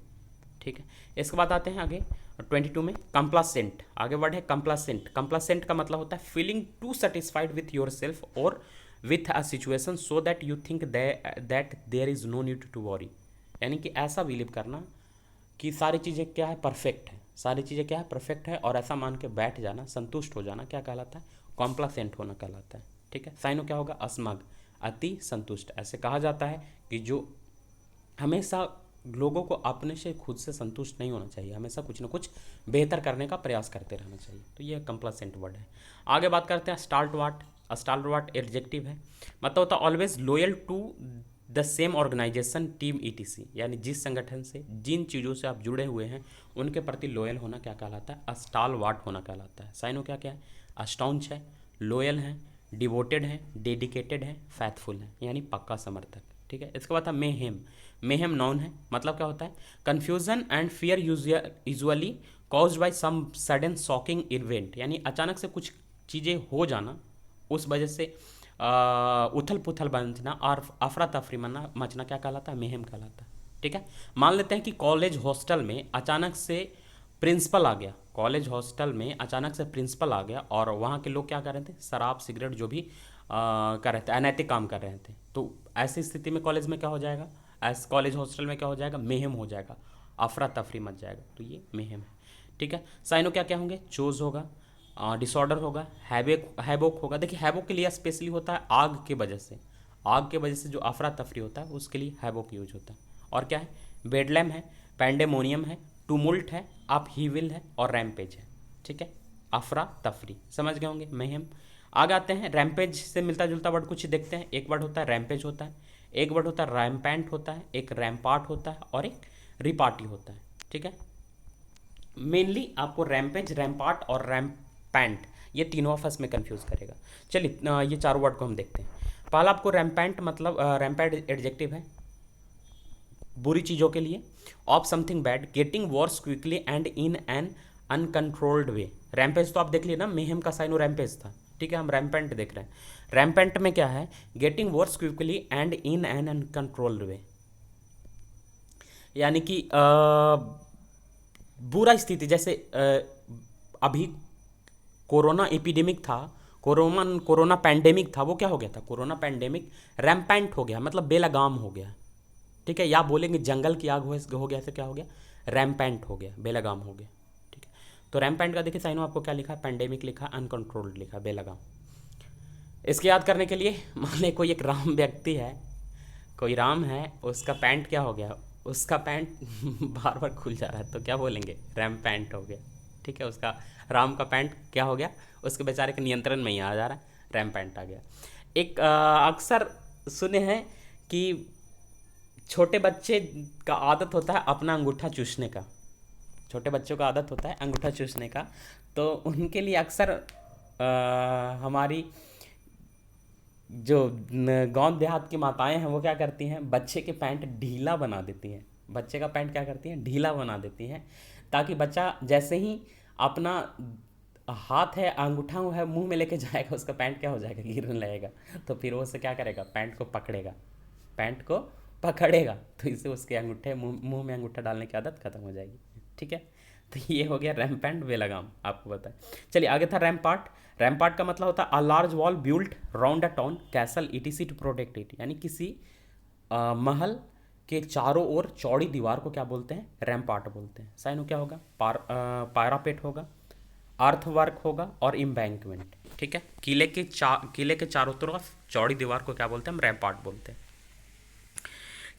ठीक है, इसके बाद आते हैं आगे 22 में कंप्लासेंट। आगे वर्ड है कंप्लासेंट। कंप्लासेंट का मतलब होता है feeling too satisfied with yourself or with a situation so that you think that there is no need to worry, यानी कि ऐसा बिलीव करना कि सारी चीज़ें क्या है, परफेक्ट है, सारी चीज़ें क्या है, परफेक्ट है, और ऐसा मान के बैठ जाना, संतुष्ट हो जाना क्या कहलाता है, कॉम्प्लासेंट होना कहलाता है। ठीक है, साइनो क्या होगा, अस्मग, अति संतुष्ट। ऐसे कहा जाता है कि जो हमेशा लोगों को अपने से खुद से संतुष्ट नहीं होना चाहिए, हमेशा कुछ ना कुछ बेहतर करने का प्रयास करते रहना चाहिए। तो ये कंप्लासेंट वर्ड है। आगे बात करते हैं स्टाल्टवाट। स्टाल्टवाट एडजेक्टिव है, मतलब होता है always loyal to the same organisation team ETC, यानी जिस संगठन से, जिन चीज़ों से आप जुड़े हुए हैं उनके प्रति लॉयल होना क्या कहलाता है, स्टालवाट होना कहलाता है। साइनो क्या क्या है, स्टाउंच है, लॉयल है, डिवोटेड है, डेडिकेटेड है, फैथफुल है, यानी पक्का समर्थक। ठीक है, इसके बाद था मेहेम। मेहेम नाउन है, मतलब क्या होता है confusion and fear usually caused by some sudden shocking event, यानी अचानक से कुछ चीज़ें हो जाना, उस वजह से उथल पुथल मचना और अफरा तफरी मचना क्या कहलाता है, मेहम कहलाता है। ठीक है, मान लेते हैं कि कॉलेज हॉस्टल में अचानक से प्रिंसिपल आ गया, कॉलेज हॉस्टल में अचानक से प्रिंसिपल आ गया और वहाँ के लोग क्या कर रहे थे, शराब सिगरेट जो भी कर रहे थे, अनैतिक काम कर रहे थे। तो ऐसी स्थिति में कॉलेज में क्या हो जाएगा, कॉलेज हॉस्टल में क्या हो जाएगा, मेहम हो जाएगा, अफरा तफरी मच जाएगा। तो ये मेहम है। ठीक है, साइनो क्या क्या होंगे, चोज होगा, डिसऑर्डर होगा, हैबोक होगा। देखिए हैबोक के लिए स्पेशली होता है आग के वजह से, आग के वजह से जो अफरा तफरी होता है उसके लिए हैबोक यूज होता है। और क्या है, बेडलैम है, पैंडेमोनियम है, टुमुल्ट है, अपहीविल है, और रैम्पेज है। ठीक है, अफरा तफरी, समझ गए होंगे, मेहम। आगे आते हैं रैम्पेज से मिलता जुलता वर्ड कुछ देखते हैं। एक वर्ड होता है रैम्पेज होता है, एक वर्ड होता है रैम्पैंट होता है, एक रैम्पार्ट होता है, और एक रिपार्टी होता है। ठीक है, मेनली आपको रैम्पेज, रैम्पार्ट और रैम्पैंट, ये तीनों आपस में कंफ्यूज करेगा। चलिए ये चारों वर्ड को हम देखते हैं। पहला आपको रैम्पैंट, मतलब रैम्पैंट एडजेक्टिव है बुरी चीज़ों के लिए, of something bad, getting worse quickly and in an uncontrolled way. Rampage तो आप देख लिए ना, मेहम का साइनो रैम्पेज था। ठीक है, हम रैम्पेंट देख रहे हैं। रैम्पेंट में क्या है, getting worse quickly and in an uncontrolled way, यानी कि बुरा स्थिति, जैसे अभी कोरोना एपिडेमिक था, कोरोना पैंडेमिक था, वो क्या हो गया था, कोरोना पैंडेमिक रैम्पेंट हो गया, मतलब बेलगाम हो गया। ठीक है, या बोलेंगे जंगल की आग हो गया, से क्या हो गया, रैम्पेंट हो गया, बेलगाम हो गया। ठीक है, तो रैम्पेंट का देखिए साइनो आपको क्या लिखा है, पैंडेमिक लिखा, अनकंट्रोल्ड लिखा, बेलगाम। इसके याद करने के लिए मान लें कोई एक राम व्यक्ति है, कोई राम है, उसका पैंट क्या हो गया, उसका पैंट बार बार खुल जा रहा है, तो क्या बोलेंगे, रैम पैंट हो गया। ठीक है, उसका राम का पैंट क्या हो गया, उसके बेचारे के नियंत्रण में ही आ जा रहा है, रैम पैंट आ गया। एक अक्सर सुने हैं कि छोटे बच्चे का आदत होता है अपना अंगूठा चूसने का, छोटे बच्चों का आदत होता है अंगूठा चूसने का, तो उनके लिए अक्सर हमारी जो गांव देहात की माताएं हैं वो क्या करती हैं, बच्चे के पैंट ढीला बना देती हैं, बच्चे का पैंट क्या करती हैं, ढीला बना देती हैं, ताकि बच्चा जैसे ही अपना हाथ है, अंगूठा है, मुंह में लेके जाएगा, उसका पैंट क्या हो जाएगा, गिरने लगेगा, तो फिर वो उससे क्या करेगा, पैंट को पकड़ेगा, पैंट को पकड़ेगा, तो इससे उसके अंगूठे मुंह में अंगूठा डालने की आदत खत्म हो जाएगी। ठीक है, तो ये हो गया रैम्पेंट, बेलगाम, आपको बताएं। चलिए आगे था रैम्पार्ट। रैम्पार्ट का मतलब होता है a large wall built round a town castle ETC to protect it, यानी किसी महल के चारों ओर चौड़ी दीवार को क्या बोलते हैं, रैम्पार्ट बोलते हैं। साइनो क्या होगा, पैरापेट होगा, अर्थवर्क होगा, और इम्बैंकमेंट। ठीक है, किले के चारों तरफ चौड़ी दीवार को क्या बोलते हैं, हम रैम्पार्ट बोलते हैं।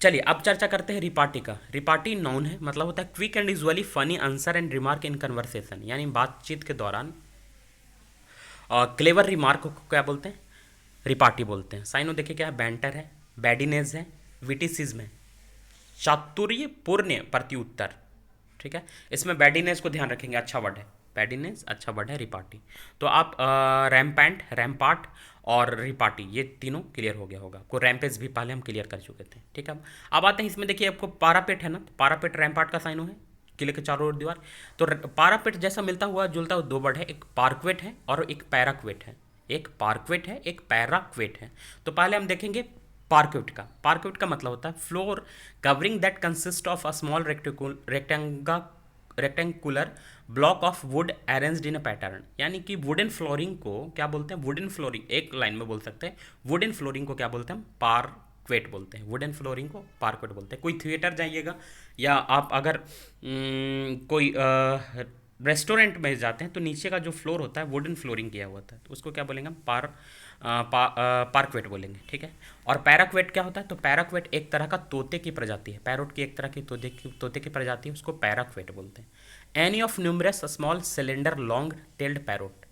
चलिए अब चर्चा करते हैं रिपार्टी का। रिपार्टी नाउन है, मतलब होता है quick and usually funny answer and remark in conversation, यानी बातचीत के दौरान क्लेवर रिमार्क को क्या बोलते हैं, रिपार्टी बोलते हैं। साइनो देखिए क्या है, बैंटर है, बैडिनेज है, विटिसिज्म है, चातुर्य पूर्ण प्रत्युत्तर। ठीक है, इसमें बैडिनेस को ध्यान रखेंगे, अच्छा वर्ड है बैडिनेस, अच्छा वर्ड है रिपार्टी। तो आप रैम्पैंट, रैम्पार्ट और रिपार्टी ये तीनों क्लियर हो गया होगा। को रैम्पेज भी पहले हम क्लियर कर चुके थे। ठीक है, अब आते हैं इसमें, देखिए आपको पारापेट है ना, तो पारापेट रैम्पार्ट का साइनो है, किले के चारों ओर दीवार। तो पारापेट जैसा मिलता हुआ जुलता हुआ दो वर्ड है, एक पार्कवेट है और एक पैराक्वेट है। एक पार्कवेट है, एक पैराक्वेट है। तो पहले हम देखेंगे पार्क्वेट का। पार्क्वेट का मतलब होता है floor covering that consist of a small rectangular block of would arranged in a pattern. यानी कि वुडन फ्लोरिंग को क्या बोलते हैं, वुडन फ्लोरिंग, एक लाइन में बोल सकते हैं, वुडन फ्लोरिंग को क्या बोलते हैं, पार्क्वेट बोलते हैं। वुडन फ्लोरिंग को पार्क्वेट बोलते हैं। कोई थिएटर जाइएगा या आप अगर कोई रेस्टोरेंट में जाते हैं तो नीचे का जो फ्लोर होता है वुडन फ्लोरिंग किया हुआ होता है, तो उसको क्या बोलेंगे हम, पार्कवेट बोलेंगे। ठीक है, और पैराक्वेट क्या होता है, तो पैराक्वेट एक तरह का तोते की प्रजाति है, पैरोट की एक तरह की तोते की प्रजाति है, उसको पैराक्वेट बोलते हैं। Any of numerous small cylinder long tailed parrot,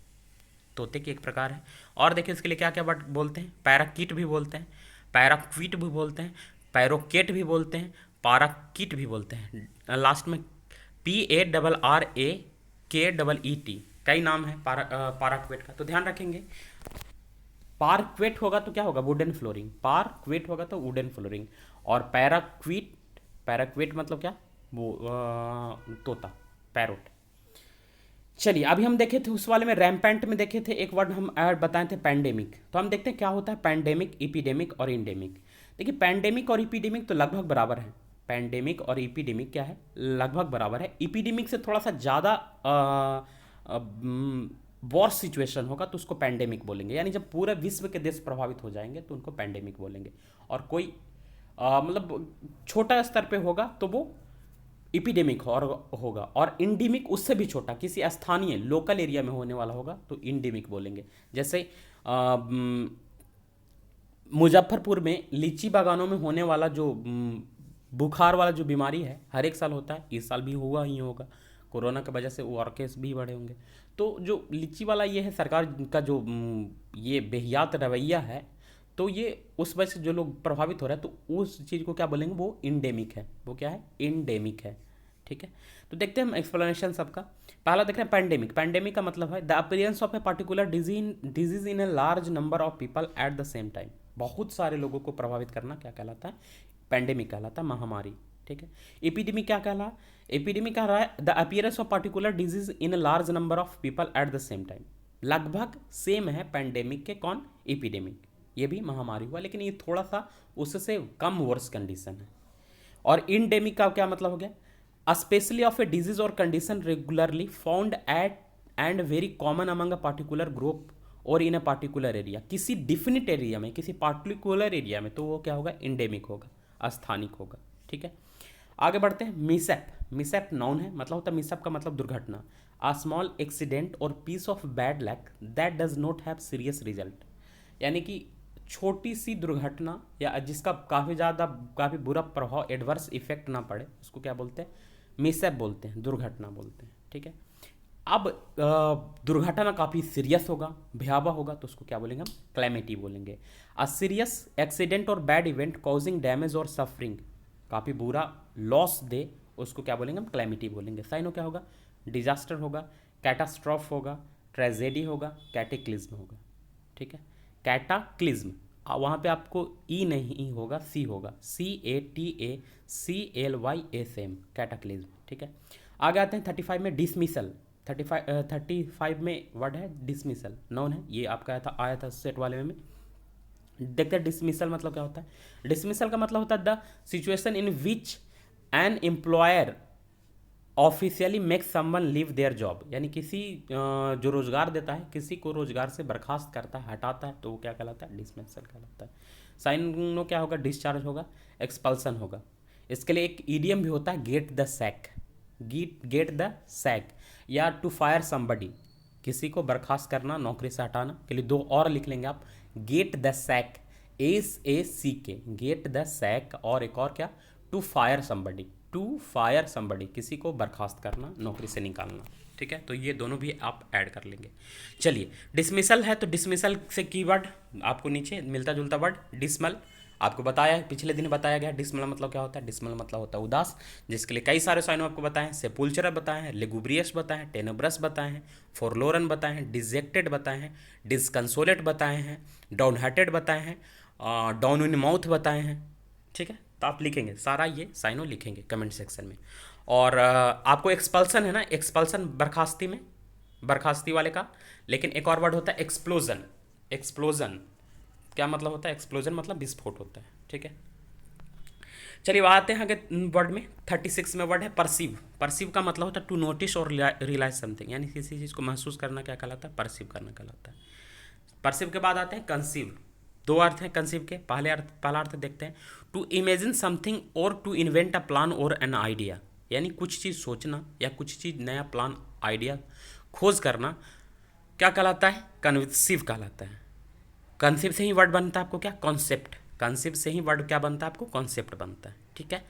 तोते की एक प्रकार है। और देखिए इसके लिए क्या क्या वर्ड बोलते हैं, पैराकीट भी बोलते हैं, पैराक्वीट भी बोलते हैं, पैरोकेट भी बोलते हैं, पाराकीट भी बोलते हैं। लास्ट में PARRAKEET, कई नाम है पाराक्वेट का, तो ध्यान रखेंगे। पार्क्वेट होगा तो क्या होगा, वुडन फ्लोरिंग, पार्क्वेट होगा तो वुडन फ्लोरिंग। और पैराक्वीट, पैराक्वेट मतलब क्या, वो तोता, पैरोट। चलिए अभी हम देखे थे उस वाले में, रैम्पेंट में देखे थे एक वर्ड हम ऐड बताए थे, पैंडेमिक। तो हम देखते हैं क्या होता है पैंडेमिक, इपीडेमिक और इंडेमिक। देखिए पैंडेमिक और इपीडेमिक तो लगभग बराबर है। पैंडेमिक और इपीडेमिक क्या है, लगभग बराबर है। इपीडेमिक से थोड़ा सा ज़्यादा वॉर सिचुएशन होगा तो उसको पैंडेमिक बोलेंगे, यानी जब पूरे विश्व के देश प्रभावित हो जाएंगे तो उनको पैंडेमिक बोलेंगे। और कोई मतलब छोटा स्तर पे होगा तो वो इपीडेमिक और होगा। और इंडेमिक उससे भी छोटा, किसी स्थानीय लोकल एरिया में होने वाला होगा तो इंडेमिक बोलेंगे। जैसे मुजफ्फरपुर में लीची बागानों में होने वाला जो बुखार वाला जो बीमारी है, हर एक साल होता है, इस साल भी हुआ ही होगा, कोरोना की वजह से वो और केस भी बढ़े होंगे। तो जो लीची वाला ये है, सरकार का जो ये बेहियात रवैया है, तो ये उस वजह से जो लोग प्रभावित हो रहे हैं, तो उस चीज़ को क्या बोलेंगे, वो इंडेमिक है। वो क्या है, इंडेमिक है। ठीक है, तो देखते हैं हम एक्सप्लेनेशन सबका। पहला देख रहे हैं पैंडेमिक। पैंडेमिक का मतलब है the appearance of a particular disease in a large number of people at the same time. बहुत सारे लोगों को प्रभावित करना क्या कहलाता है, पैंडेमिक कहलाता है, महामारी। ठीक है, एपिडेमिक क्या कहला, एपिडेमिक कह रहा है the appearance of particular disease in a large number of people at the same time. लगभग सेम है पैंडेमिक के, कौन, एपिडेमिक, ये भी महामारी हुआ, लेकिन ये थोड़ा सा उससे कम वर्स कंडीशन है। और इंडेमिक का क्या मतलब हो गया, स्पेशली ऑफ ए डिजीज और condition regularly found at and very common among a particular group और इन अ पार्टिकुलर एरिया। किसी डिफिनिट एरिया में, किसी पार्टिकुलर एरिया में, तो वो क्या होगा, इंडेमिक होगा, अस्थानिक होगा। ठीक है, आगे बढ़ते हैं। मिसएप, मिसएप नाउन है, मतलब होता है, मिसएप का मतलब दुर्घटना, a small accident or piece of bad luck that does not have serious result. यानी कि छोटी सी दुर्घटना या जिसका काफ़ी बुरा प्रभाव, एडवर्स इफेक्ट ना पड़े, उसको क्या बोलते हैं, मिसएप बोलते हैं, दुर्घटना बोलते हैं। ठीक है, अब दुर्घटना काफ़ी सीरियस होगा, भयावह होगा, तो उसको क्या बोलेंगे हम, क्लैमिटी बोलेंगे। अ सीरियस एक्सीडेंट और बैड इवेंट कॉजिंग डैमेज और सफरिंग, काफ़ी बुरा लॉस दे, उसको क्या बोलेंगे हम, क्लैमिटी बोलेंगे। साइनो क्या होगा, डिजास्टर होगा, कैटास्ट्रॉफ होगा, ट्रेजेडी होगा, कैटेक्लिज्म होगा। ठीक है, कैटाक्लिज्म, वहाँ पे आपको ई नहीं होगा, सी होगा, CATACLYSM, कैटाक्लिज्म। ठीक है, आगे आते हैं 35 में, डिसमिसल। 35 में वर्ड है डिसमिसल, नाउन है, ये आपका आया था सेट वाले में। देखते हैं डिसमिसल मतलब क्या होता है। डिसमिसल का मतलब होता है the situation in which an employer officially make someone leave their job. यानी किसी जो रोजगार देता है, किसी को रोजगार से बर्खास्त करता है, हटाता है, तो वो क्या कहलाता है, डिसमिसल कहलाता है। साइन क्या होगा, डिस्चार्ज होगा, एक्सपल्सन होगा। इसके लिए एक ईडियम भी होता है, get the sack, get the sack, या टू फायर समबडी, किसी को बर्खास्त करना, नौकरी से हटाना के लिए दो और लिख लेंगे आप, get the sack, SACK, get the sack, और एक और क्या, to fire somebody, to fire somebody, किसी को बर्खास्त करना, नौकरी से निकालना, ठीक है। तो ये दोनों भी आप ऐड कर लेंगे। चलिए डिसमिसल है, तो डिसमिसल से कीवर्ड आपको नीचे मिलता जुलता वर्ड डिसमल, आपको बताया है, पिछले दिन बताया गया। डिसमल मतलब क्या होता है? डिसमल मतलब होता है उदास, जिसके लिए कई सारे साइनों आपको बताए हैं। सेपुल्चरल बताए हैं, लेगुब्रियस बताए हैं, टेनेब्रस बताए हैं, फॉरलोरन बताए हैं, डिजेक्टेड बताए हैं, डिसकंसोलेट बताए हैं, डाउन हार्टेड बताए हैं, डाउन इन माउथ बताए हैं, ठीक है। तो आप लिखेंगे सारा, ये साइनो लिखेंगे कमेंट सेक्शन में। और आपको एक्सपल्सन है ना, एक्सपल्सन बर्खास्ती में, बर्खास्ती वाले का। लेकिन एक और वर्ड होता है एक्सप्लोजन। एक्सप्लोजन क्या मतलब होता है? एक्सप्लोजन मतलब विस्फोट होता है, ठीक है। चलिए आते हैं आगे वर्ड में। 36 में वर्ड है परसीव। परसीव का मतलब होता है टू नोटिस और रियलाइज समथिंग, यानी किसी चीज़ को महसूस करना क्या कहलाता है? परसीव करना कहलाता है। परसीव के बाद आते हैं कंसीव। दो अर्थ हैं कंसीव के। पहला अर्थ देखते हैं, टू इमेजिन समथिंग और टू इन्वेंट अ प्लान और एन आइडिया, यानी कुछ चीज़ सोचना या कुछ चीज़ नया प्लान आइडिया खोज करना क्या कहलाता है? कंसीव कहलाता है। कंसीव से ही वर्ड बनता है आपको क्या? कॉन्सेप्ट। कंसीव से ही वर्ड क्या बनता है आपको? कॉन्सेप्ट बनता है, ठीक है।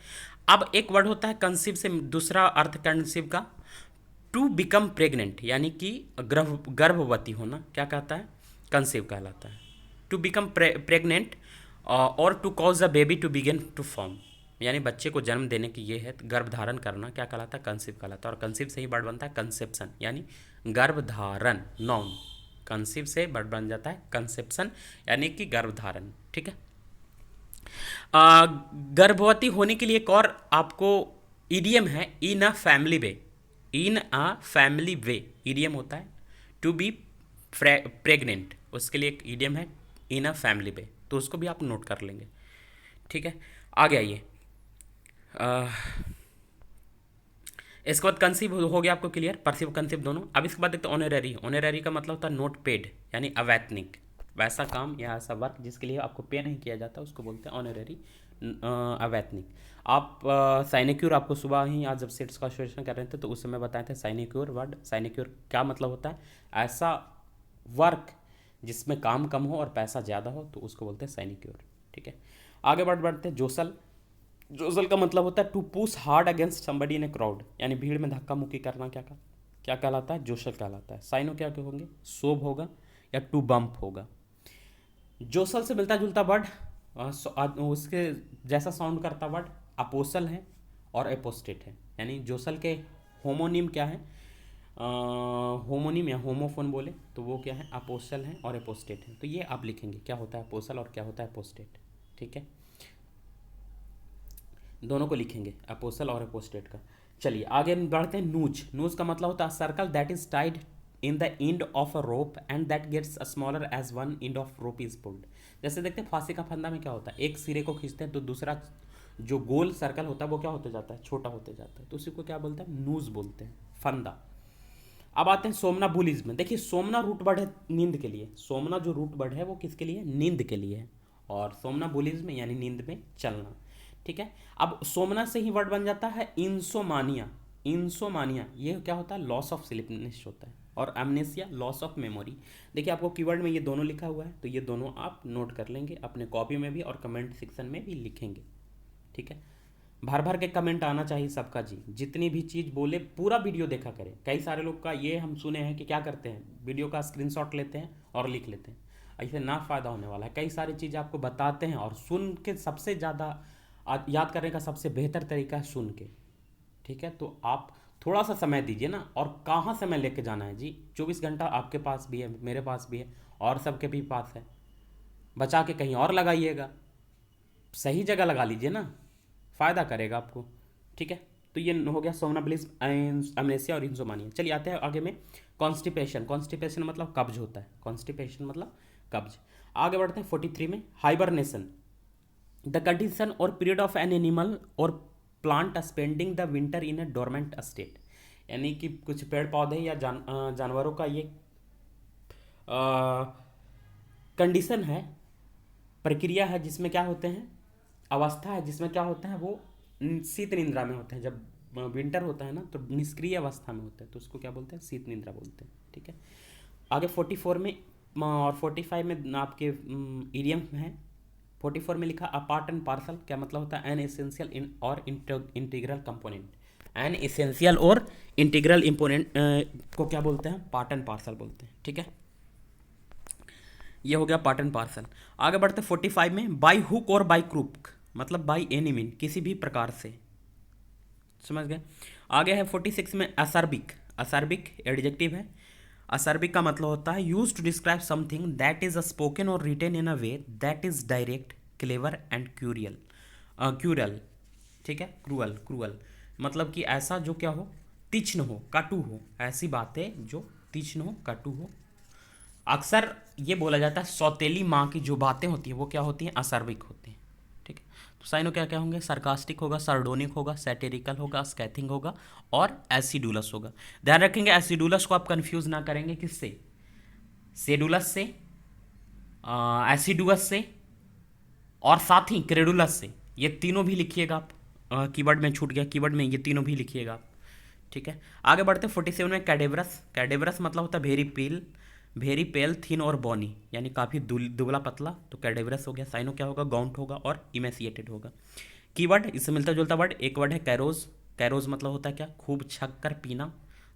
अब एक वर्ड होता है कंसीव से दूसरा अर्थ कंसीव का, टू बिकम प्रेग्नेंट, यानी कि गर्भवती होना क्या कहता है? कंसीव कहलाता है। To become pregnant or to cause a baby to begin to form, यानी बच्चे को जन्म देने की ये है, गर्भधारण करना क्या कहलाता है? कंसीव कहलाता है। और कंसीव से ही वर्ड बनता है कंसेप्शन, यानी गर्भधारण, नाउन। कंसीव से वर्ड बन जाता है कंसेप्शन, यानी कि गर्भधारण, ठीक है। गर्भवती होने के लिए एक और आपको ईडियम है, in a family way. In a family way idiom होता है। टू बी प्रेग्नेंट, उसके लिए एक ईडियम है इन अ फैमिली वे, तो उसको भी आप नोट कर लेंगे, ठीक है। आगे आइए, इसके बाद कंसीव हो गया आपको क्लियर, परसीव कंसीव दोनों। अब इसके बाद देखते हैं ऑनरेरी। ऑनरेरी का मतलब होता है नोट पेड, यानी अवैतनिक। वैसा काम या ऐसा वर्क जिसके लिए आपको पे नहीं किया जाता उसको बोलते हैं ऑनरेरी, अवैतनिक। आप साइनेक्योर आपको सुबह ही आज जब सेट्स का एसोसिएशन कर रहे थे तो उस समय बताए थे साइनेक्योर वर्ड। साइनेक्योर क्या मतलब होता है? ऐसा वर्क जिसमें काम कम हो और पैसा ज़्यादा हो तो उसको बोलते हैं साइनेक्योर, ठीक है। आगे बढ़ते हैं जोसल। जोसल का मतलब होता है to push hard against somebody in a crowd, यानी भीड़ में धक्का मुक्की करना क्या कहलाता है? जोसल कहलाता है। साइनो क्या क्या होंगे? सोब होगा या टू बम्प होगा। जोसल से मिलता जुलता वर्ड उसके जैसा साउंड करता वर्ड अपोसल है और एपोस्टेट है, यानी जोसल के होमोनिम क्या है? होमोनिम या होमोफोन बोले तो वो क्या है? अपोसल है और एपोस्टेट है। तो ये आप लिखेंगे क्या होता है अपोसल और क्या होता है एपोस्टेट, ठीक है। दोनों को लिखेंगे, अपोसल और एपोस्टेट का। चलिए आगे बढ़ते हैं। नूज। नूज का मतलब होता है circle that is tied in the end of a rope and that gets smaller as one end of rope is pulled. जैसे देखते हैं फांसी का फंदा में क्या होता है, एक सिरे को खींचते हैं तो दूसरा जो गोल सर्कल होता है वो क्या होते जाता है? छोटा होते जाता है, तो उसी को क्या बोलते हैं? नूज बोलते हैं, फंदा। अब आते हैं सोमना बुलिज्म। देखिए सोमना रूट वर्ड है नींद के लिए। सोमना जो रूट वर्ड है वो किसके लिए? नींद के लिए है। और सोमना बुलिज्म यानी नींद में चलना, ठीक है। अब सोमना से ही वर्ड बन जाता है इंसोमानिया। इंसोमानिया ये क्या होता है? लॉस ऑफ स्लीपनेस होता है। और एमनेसिया लॉस ऑफ मेमोरी। देखिए आपको कीवर्ड में ये दोनों लिखा हुआ है, तो ये दोनों आप नोट कर लेंगे अपने कॉपी में भी और कमेंट सेक्शन में भी लिखेंगे, ठीक है। भर भर के कमेंट आना चाहिए सबका जी, जितनी भी चीज़ बोले पूरा वीडियो देखा करें। कई सारे लोग का ये हम सुने हैं कि क्या करते हैं, वीडियो का स्क्रीनशॉट लेते हैं और लिख लेते हैं। ऐसे ना फ़ायदा होने वाला है। कई सारी चीज़ें आपको बताते हैं और सुन के सबसे ज़्यादा याद करने का सबसे बेहतर तरीका है सुन के, ठीक है। तो आप थोड़ा सा समय दीजिए ना। और कहाँ समय लेके जाना है जी? 24 घंटा आपके पास भी है, मेरे पास भी है और सबके भी पास है। बचा के कहीं और लगाइएगा, सही जगह लगा लीजिए ना, फ़ायदा करेगा आपको, ठीक है। तो ये हो गया सोमनम्बुलिज्म, अमनेसिया और इंसोमानिया। चलिए आते हैं आगे में कॉन्स्टिपेशन। कॉन्स्टिपेशन मतलब कब्ज होता है। कॉन्स्टिपेशन मतलब कब्ज। आगे बढ़ते हैं 43 में hibernation. The condition or period of an animal or plant spending the winter in a dormant state, यानी कि कुछ पेड़ पौधे या जानवरों का ये कंडीशन है, प्रक्रिया है, जिसमें क्या होते हैं? अवस्था है जिसमें क्या होता है? वो शीत निद्रा में होते हैं। जब विंटर होता है ना तो निष्क्रिय अवस्था में होते हैं, तो उसको क्या बोलते हैं? शीत निद्रा बोलते हैं, ठीक है। आगे 44 में और 45 में आपके ईडियम है 44 में लिखा अ पार्ट एंड पार्सल, क्या मतलब होता है? एन एसेंशियल इन और इंटीग्रल कंपोनेंट। एन एसेंशियल और इंटीग्रल इंपोनेंट को क्या बोलते हैं? पार्ट एंड पार्सल बोलते हैं। ठीक है, ये हो गया पार्ट एंड पार्सल। आगे बढ़ते 45 में बाई हुक और बाई क्रूक, मतलब बाई एनी मीन, किसी भी प्रकार से। समझ गए? आगे है 46 में असर्बिक। असर्बिक एडजेक्टिव है। असर्बिक का मतलब होता है use to describe something that is a spoken or written in a way that is direct, clever and cruel. Cruel, ठीक है, क्रूअल, क्रूअल मतलब कि ऐसा जो क्या हो, तीक्ष्ण हो, कटु हो, ऐसी बातें जो तीक्ष्ण हो, कटु हो। अक्सर ये बोला जाता है सौतेली माँ की जो बातें होती हैं वो क्या होती हैं? असर्बिक होती हैं। ठीक है, तो साइनो क्या क्या होंगे? सार्कास्टिक होगा, सार्डोनिक होगा, सैटेरिकल होगा, स्कैथिंग होगा और एसिडुलस होगा। ध्यान रखेंगे एसिडुलस को आप कंफ्यूज ना करेंगे किससे? सेडुलस से, एसिडुअस से और साथ ही क्रेडुलस से। ये तीनों भी लिखिएगा आप। कीवर्ड में छूट गया, कीवर्ड में ये तीनों भी लिखिएगा आप। ठीक है, आगे बढ़ते 47 में कैडेवरस। कैडेवरस मतलब होता है वेरी पेल थिन और बॉनी, यानी काफ़ी दुबला पतला, तो कैडेवरस हो गया। साइनो क्या होगा? गाउंट होगा और इमेसिएटेड होगा। कीवर्ड इससे मिलता जुलता वर्ड, एक वर्ड है कैरोज। कैरोज मतलब होता है क्या? खूब छक कर पीना,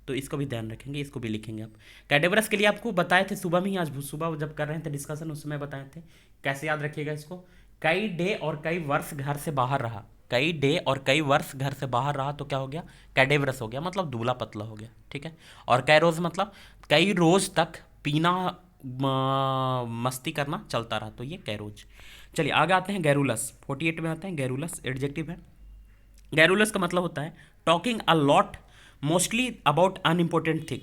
तो इसको भी ध्यान रखेंगे, इसको भी लिखेंगे आप। कैडेवरस के लिए आपको बताए थे सुबह में ही, आज सुबह जब कर रहे थे डिस्कशन उस समय बताए थे। कैसे याद रखिएगा इसको? कई डे और कई वर्ष घर से बाहर रहा, कई डे और कई वर्ष घर से बाहर रहा तो क्या हो गया? कैडेवरस हो गया, मतलब दुबला पतला हो गया। ठीक है, और कैरोज मतलब कई रोज तक पीना, मस्ती करना चलता रहा, तो ये कैरोज। चलिए आगे आते हैं गैरुलस। 48 में आते हैं गैरुलस, एडजेक्टिव है। गैरुलस का मतलब होता है talking a lot mostly about unimportant thing,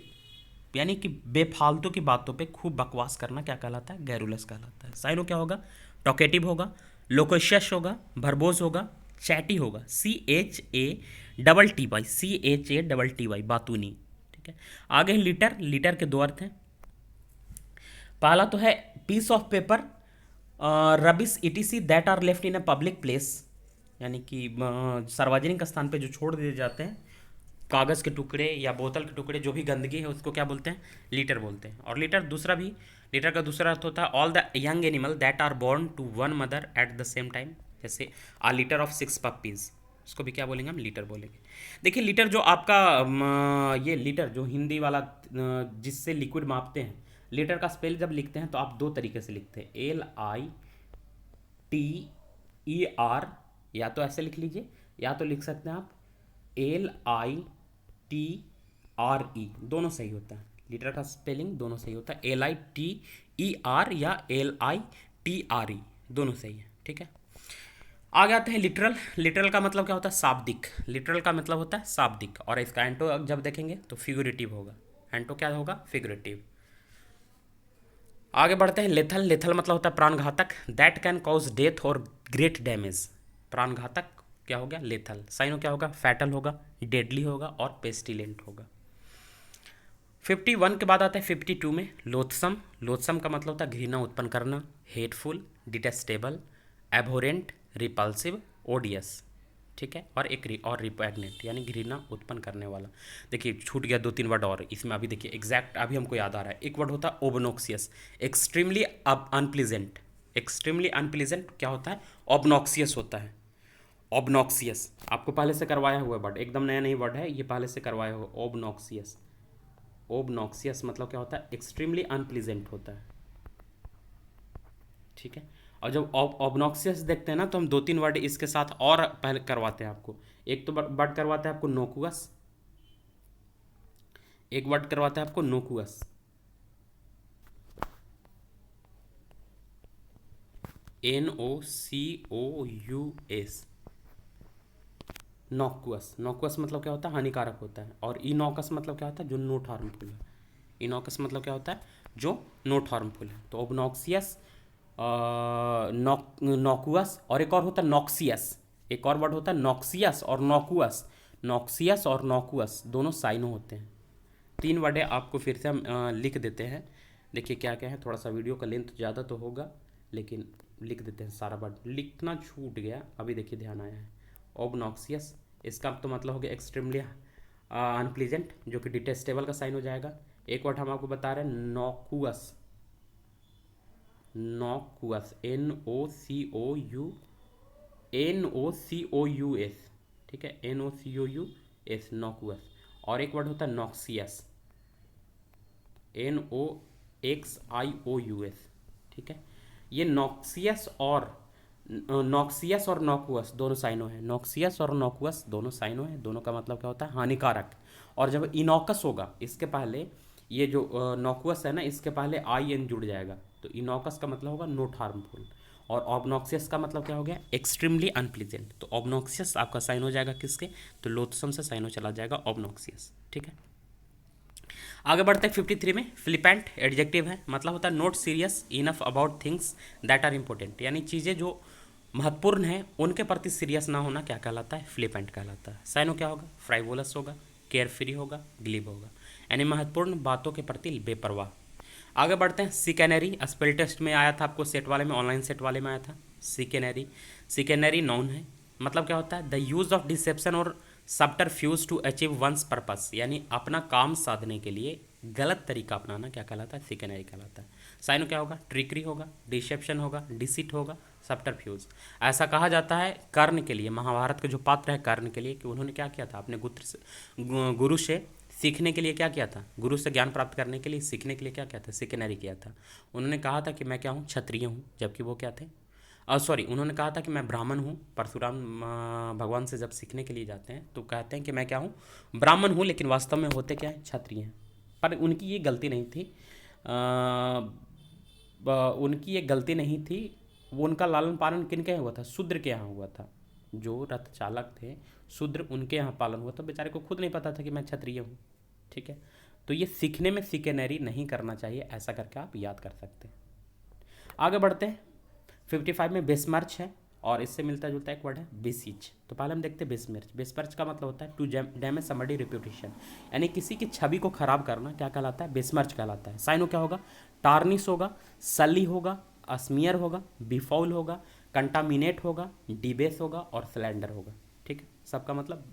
यानी कि बेफालतू की बातों पे खूब बकवास करना क्या कहलाता है? गैरुलस कहलाता है। साइनो क्या होगा? टॉकेटिव होगा, लोकोशियस होगा, भरबोज होगा, चैटी होगा, CHATTY, CHATTY, बातूनी। ठीक है, आगे लीटर। लीटर के दो अर्थ हैं। पहला तो है piece of paper, rubbish etc that are left in a public place, यानी कि सार्वजनिक स्थान पे जो छोड़ दिए जाते हैं, कागज़ के टुकड़े या बोतल के टुकड़े, जो भी गंदगी है उसको क्या बोलते हैं? लीटर बोलते हैं। और लीटर दूसरा भी, लीटर का दूसरा अर्थ होता है all the young animal that are born to one mother at the same time, जैसे आ लीटर ऑफ 6 पपीज़, इसको भी क्या बोलेंगे हम? लीटर बोलेंगे। देखिए लीटर जो आपका ये लीटर जो हिंदी वाला जिससे लिक्विड मापते हैं, लीटर का स्पेल जब लिखते हैं तो आप दो तरीके से लिखते हैं, LITER, या तो ऐसे लिख लीजिए, या तो लिख सकते हैं आप LITRE, दोनों सही होता है। लीटर का स्पेलिंग दोनों सही होता है, LITER या LITRE, दोनों सही है। ठीक है, आगे आते हैं लिटरल। लिटरल का मतलब क्या होता है? शाब्दिक। लिटरल का मतलब होता है शाब्दिक, और इसका एंटो जब देखेंगे तो फिगरेटिव होगा। एंटो क्या होगा? फिगरेटिव। आगे बढ़ते हैं लेथल। लेथल मतलब होता है प्राणघातक, दैट कैन कॉज डेथ और ग्रेट डैमेज। प्राणघातक क्या हो गया? लेथल। साइनो क्या होगा? फैटल होगा, डेडली होगा और पेस्टिलेंट होगा। 51 के बाद आता है 52 में लोथसम। लोथसम का मतलब होता है घृणा उत्पन्न करना, हेटफुल, डिटेस्टेबल, एबोरेंट, रिपल्सिव, ओडियस। ठीक है, और एक और रिपैग्नेंट, यानी घृणा उत्पन्न करने वाला। देखिए छूट गया 2-3 वर्ड और इसमें, अभी देखिए एग्जैक्ट अभी हमको याद आ रहा है। एक वर्ड होता है ओबनॉक्सियस, एक्सट्रीमली अनप्लीजेंट। एक्सट्रीमली अनप्लीजेंट क्या होता है? ऑबनॉक्सियस होता है। ऑबनॉक्सियस आपको पहले से करवाया हुआ वर्ड, एकदम नया नहीं वर्ड है ये, पहले से करवाया हुआ। ऑबनॉक्सियस, ओबनॉक्सियस मतलब क्या होता है? एक्सट्रीमली अनप्लीजेंट होता है। ठीक है, और जब ऑबनॉक्सियस देखते हैं ना तो हम 2-3 वर्ड इसके साथ और पहले करवाते हैं आपको। एक तो वर्ड करवाते हैं आपको नोकुअस, एक वर्ड करवाते हैं आपको नोकुअस, NOCOUS, नॉकुअस। नॉकुअस मतलब क्या होता है? हानिकारक होता है। और इनॉकस मतलब क्या होता है? जो नोट हार्मफुल है। इनॉकस मतलब क्या होता है? जो नोट हार्मफुल है। तो ऑबनॉक्सियस, नॉकुअस, और एक और होता है नॉक्सियस। एक और वर्ड होता है नॉक्सियस और नॉकुअस। नॉक्सियस और नॉकुअस दोनों साइनो होते हैं। 3 वर्ड आपको फिर से हम लिख देते हैं। देखिए क्या क्या है, थोड़ा सा वीडियो का लेंथ ज़्यादा तो होगा, लेकिन लिख देते हैं सारा वर्ड। लिखना छूट गया, अभी देखिए ध्यान आया है। ऑबनॉक्सियस, इसका तो मतलब हो गया एक्सट्रीमली अनप्लीजेंट, जो कि डिटेस्टेबल का साइन हो जाएगा। एक वर्ड हम आपको बता रहे हैं नॉकुअस। नोकुअस, NOCOUS, ठीक है, NOCOUS, नोकुअस। और एक वर्ड होता है नॉक्सियस, NOXIOUS, ठीक है। ये नॉक्सियस और नोकुअस दोनों साइनो है, नॉक्सियस और नोकुअस दोनों साइनो है। दोनों का मतलब क्या होता है? हानिकारक। और जब इनॉकस होगा, इसके पहले ये जो नोकुअस है ना, इसके पहले IN जुड़ जाएगा, तो इनॉकस का मतलब होगा नॉट हार्मफुल। और ऑब्नॉक्सियस का मतलब क्या हो गया? Extremely unpleasant. तो ऑब्नॉक्सियस आपका साइन हो जाएगा किसके? तो लोथसम से साइन हो चला जाएगा ऑब्नॉक्सियस, ठीक है। आगे बढ़ते हैं 53 में। फ्लिपेंट एडजेक्टिव है, मतलब होता है not serious enough about things that are important, यानी चीज़ें जो महत्वपूर्ण है उनके प्रति सीरियस ना होना क्या कहलाता है? फ्लिपेंट कहलाता है। साइनो क्या होगा? फ्राइवोलस होगा, केयर फ्री होगा, ग्लिब होगा, यानी महत्वपूर्ण बातों के प्रति बेपरवाह। आगे बढ़ते हैं। सिकेनरी स्पेल टेस्ट में आया था आपको, सेट वाले में, ऑनलाइन सेट वाले में आया था। सिकेनरी, सिकेनरी नाउन है, मतलब क्या होता है? द यूज ऑफ डिसेप्शन और सबटरफ्यूज टू अचीव वंस पर्पस, यानी अपना काम साधने के लिए गलत तरीका अपनाना क्या कहलाता है? सिकेनरी कहलाता है। साइनो क्या होगा? ट्रिकरी होगा, डिसेप्शन होगा, डिसिट होगा, सबटरफ्यूज। ऐसा कहा जाता है कर्ण के लिए, महाभारत के जो पात्र है कर्ण के लिए, कि उन्होंने क्या किया था? अपने गुरु से सीखने के लिए क्या किया था? गुरु से ज्ञान प्राप्त करने के लिए, सीखने के लिए क्या किया था? सिकेनरी किया था। उन्होंने कहा था कि मैं क्या हूँ? क्षत्रिय हूँ, जबकि वो क्या थे? सॉरी, उन्होंने कहा था कि मैं ब्राह्मण हूँ। परशुराम भगवान से जब सीखने के लिए जाते हैं तो कहते हैं कि मैं क्या हूँ? ब्राह्मण हूँ, लेकिन वास्तव में होते क्या हैं? क्षत्रिय हैं। पर उनकी ये गलती नहीं थी, उनकी ये गलती नहीं थी। वो उनका लालन पालन किनके यहाँ हुआ था? शूद्र के यहाँ हुआ था। जो रथ चालक थे शूद्र, उनके यहाँ पालन हुआ था। बेचारे को खुद नहीं पता था कि मैं क्षत्रिय हूँ, ठीक है। तो ये सीखने में सिकेनरी नहीं करना चाहिए, ऐसा करके आप याद कर सकते हैं। आगे बढ़ते हैं। 55 में बेसमर्च है, और इससे मिलता जुलता एक वर्ड है बेसिच। तो पहले हम देखते हैं बेसमर्च। बेसमर्च का मतलब होता है टू डैमेज समबडी रेप्यूटेशन, यानी किसी की छवि को खराब करना क्या कहलाता है? बेसमर्च कहलाता है। साइनो क्या होगा? टार्निश होगा, सली होगा, अस्मियर होगा, बिफाउल होगा, कंटामिनेट होगा, डिबेस होगा और स्लैंडर होगा, ठीक है। सबका मतलब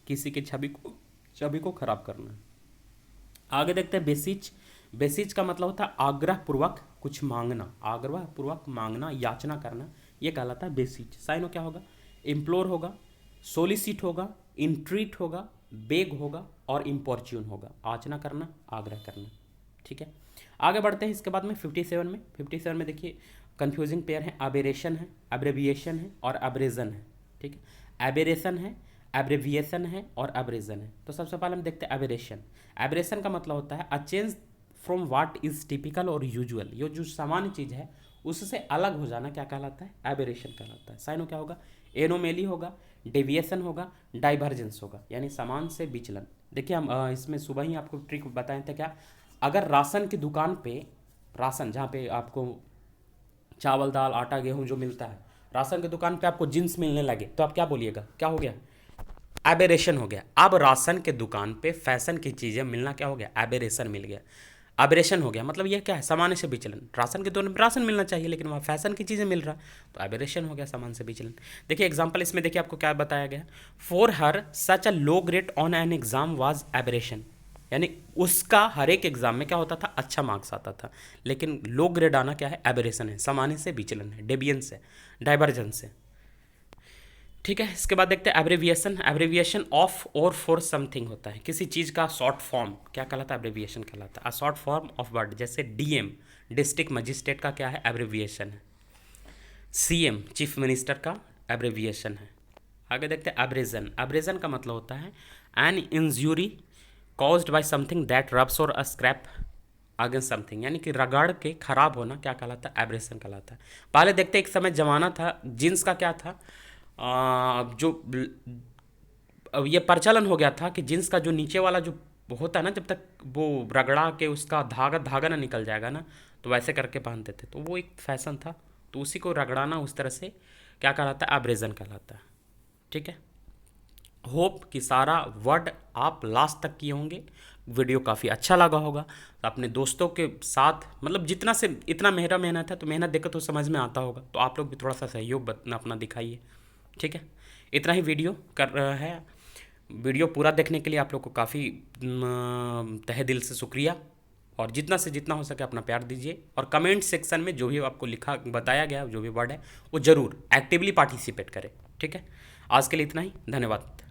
किसी की छवि को खराब करना है। आगे देखते हैं बेसिच। बेसिच का मतलब होता है आग्रह पूर्वक कुछ मांगना, आग्रह पूर्वक मांगना, याचना करना, ये कहलाता है बेसिच। साइनो क्या होगा? इम्प्लोर होगा, सोलिसिट होगा, इंट्रीट होगा, बेग होगा और इम्पोर्च्यून होगा, याचना करना, आग्रह करना, ठीक है। आगे बढ़ते हैं इसके बाद में 57 में। 57 में देखिए कंफ्यूजिंग पेयर है, अबेरेशन है, अब्रेविएशन है और अब्रेजन है, ठीक है। एबेरेशन है, एब्रेविएशन है और अब्रेजन है। तो सबसे पहले हम देखते हैं एबेरेशन। एबरेशन का मतलब होता है a change from what is typical और यूजुअल, ये जो सामान्य चीज़ है उससे अलग हो जाना क्या कहलाता है? एबरेशन कहलाता है। साइनो क्या होगा? एनोमेली होगा, डेविएशन होगा, डाइवर्जेंस होगा, यानी समान से विचलन। देखिए हम इसमें सुबह ही आपको ट्रिक बताए थे क्या, अगर राशन की दुकान पे, राशन जहाँ पे आपको चावल दाल आटा गेहूँ जो मिलता है, राशन की दुकान पे आपको जींस मिलने लगे तो आप क्या बोलिएगा? क्या हो गया? एबेरेशन हो गया। अब राशन के दुकान पे फैशन की चीज़ें मिलना क्या हो गया? एबेरेशन मिल गया, एबरेशन हो गया। मतलब ये क्या है? सामान्य से विचलन। राशन के दुकान में राशन मिलना चाहिए लेकिन वहाँ फैशन की चीज़ें मिल रहा, तो एबरेशन हो गया, सामान्य से विचलन। देखिए एग्जाम्पल इसमें देखिए आपको क्या बताया गया, for her such a low grade on an exam was aberration, यानी उसका हर एक एग्जाम में क्या होता था? अच्छा मार्क्स आता था, लेकिन लो ग्रेड आना क्या है? एबरेशन है, सामान्य से विचलन है, डेविएंस है, डाइवर्जेंस है, ठीक है। इसके बाद देखते हैं एब्रेविएशन। एब्रेविएशन ऑफ और फॉर समथिंग होता है, किसी चीज़ का शॉर्ट फॉर्म क्या कहलाता है? एब्रेविएशन कहलाता है। A short form of word, जैसे डीएम डिस्ट्रिक्ट मजिस्ट्रेट का क्या है? एब्रेविएशन है। सीएम चीफ मिनिस्टर का एब्रेविएशन है। आगे देखते हैं एब्रेजन। एब्रेजन का मतलब होता है an injury caused by something that rubs और स्क्रैप अगेंस्ट समथिंग, यानी कि रगड़ के खराब होना क्या कहलाता है? एब्रेशन कहलाता है। पहले देखते एक समय जमाना था जींस का क्या था, जो अब ये प्रचलन हो गया था कि जींस का जो नीचे वाला जो होता है ना, जब तक वो रगड़ा के उसका धागा धागा ना निकल जाएगा ना, तो वैसे करके पहनते थे, तो वो एक फैशन था। तो उसी को रगड़ाना उस तरह से क्या कहलाता है? एब्रेजन कहलाता है, ठीक है। होप कि सारा वर्ड आप लास्ट तक किए होंगे, वीडियो काफ़ी अच्छा लगा होगा। तो अपने दोस्तों के साथ, मतलब जितना से इतना मेरा मेहनत है तो मेहनत देखकर तो समझ में आता होगा, तो आप लोग भी थोड़ा सा सहयोग अपना दिखाइए, ठीक है। इतना ही वीडियो कर रहा है। वीडियो पूरा देखने के लिए आप लोग को काफ़ी तहे दिल से शुक्रिया। और जितना से जितना हो सके अपना प्यार दीजिए, और कमेंट सेक्शन में जो भी आपको लिखा बताया गया जो भी वर्ड है वो ज़रूर एक्टिवली पार्टिसिपेट करें। ठीक है, आज के लिए इतना ही, धन्यवाद।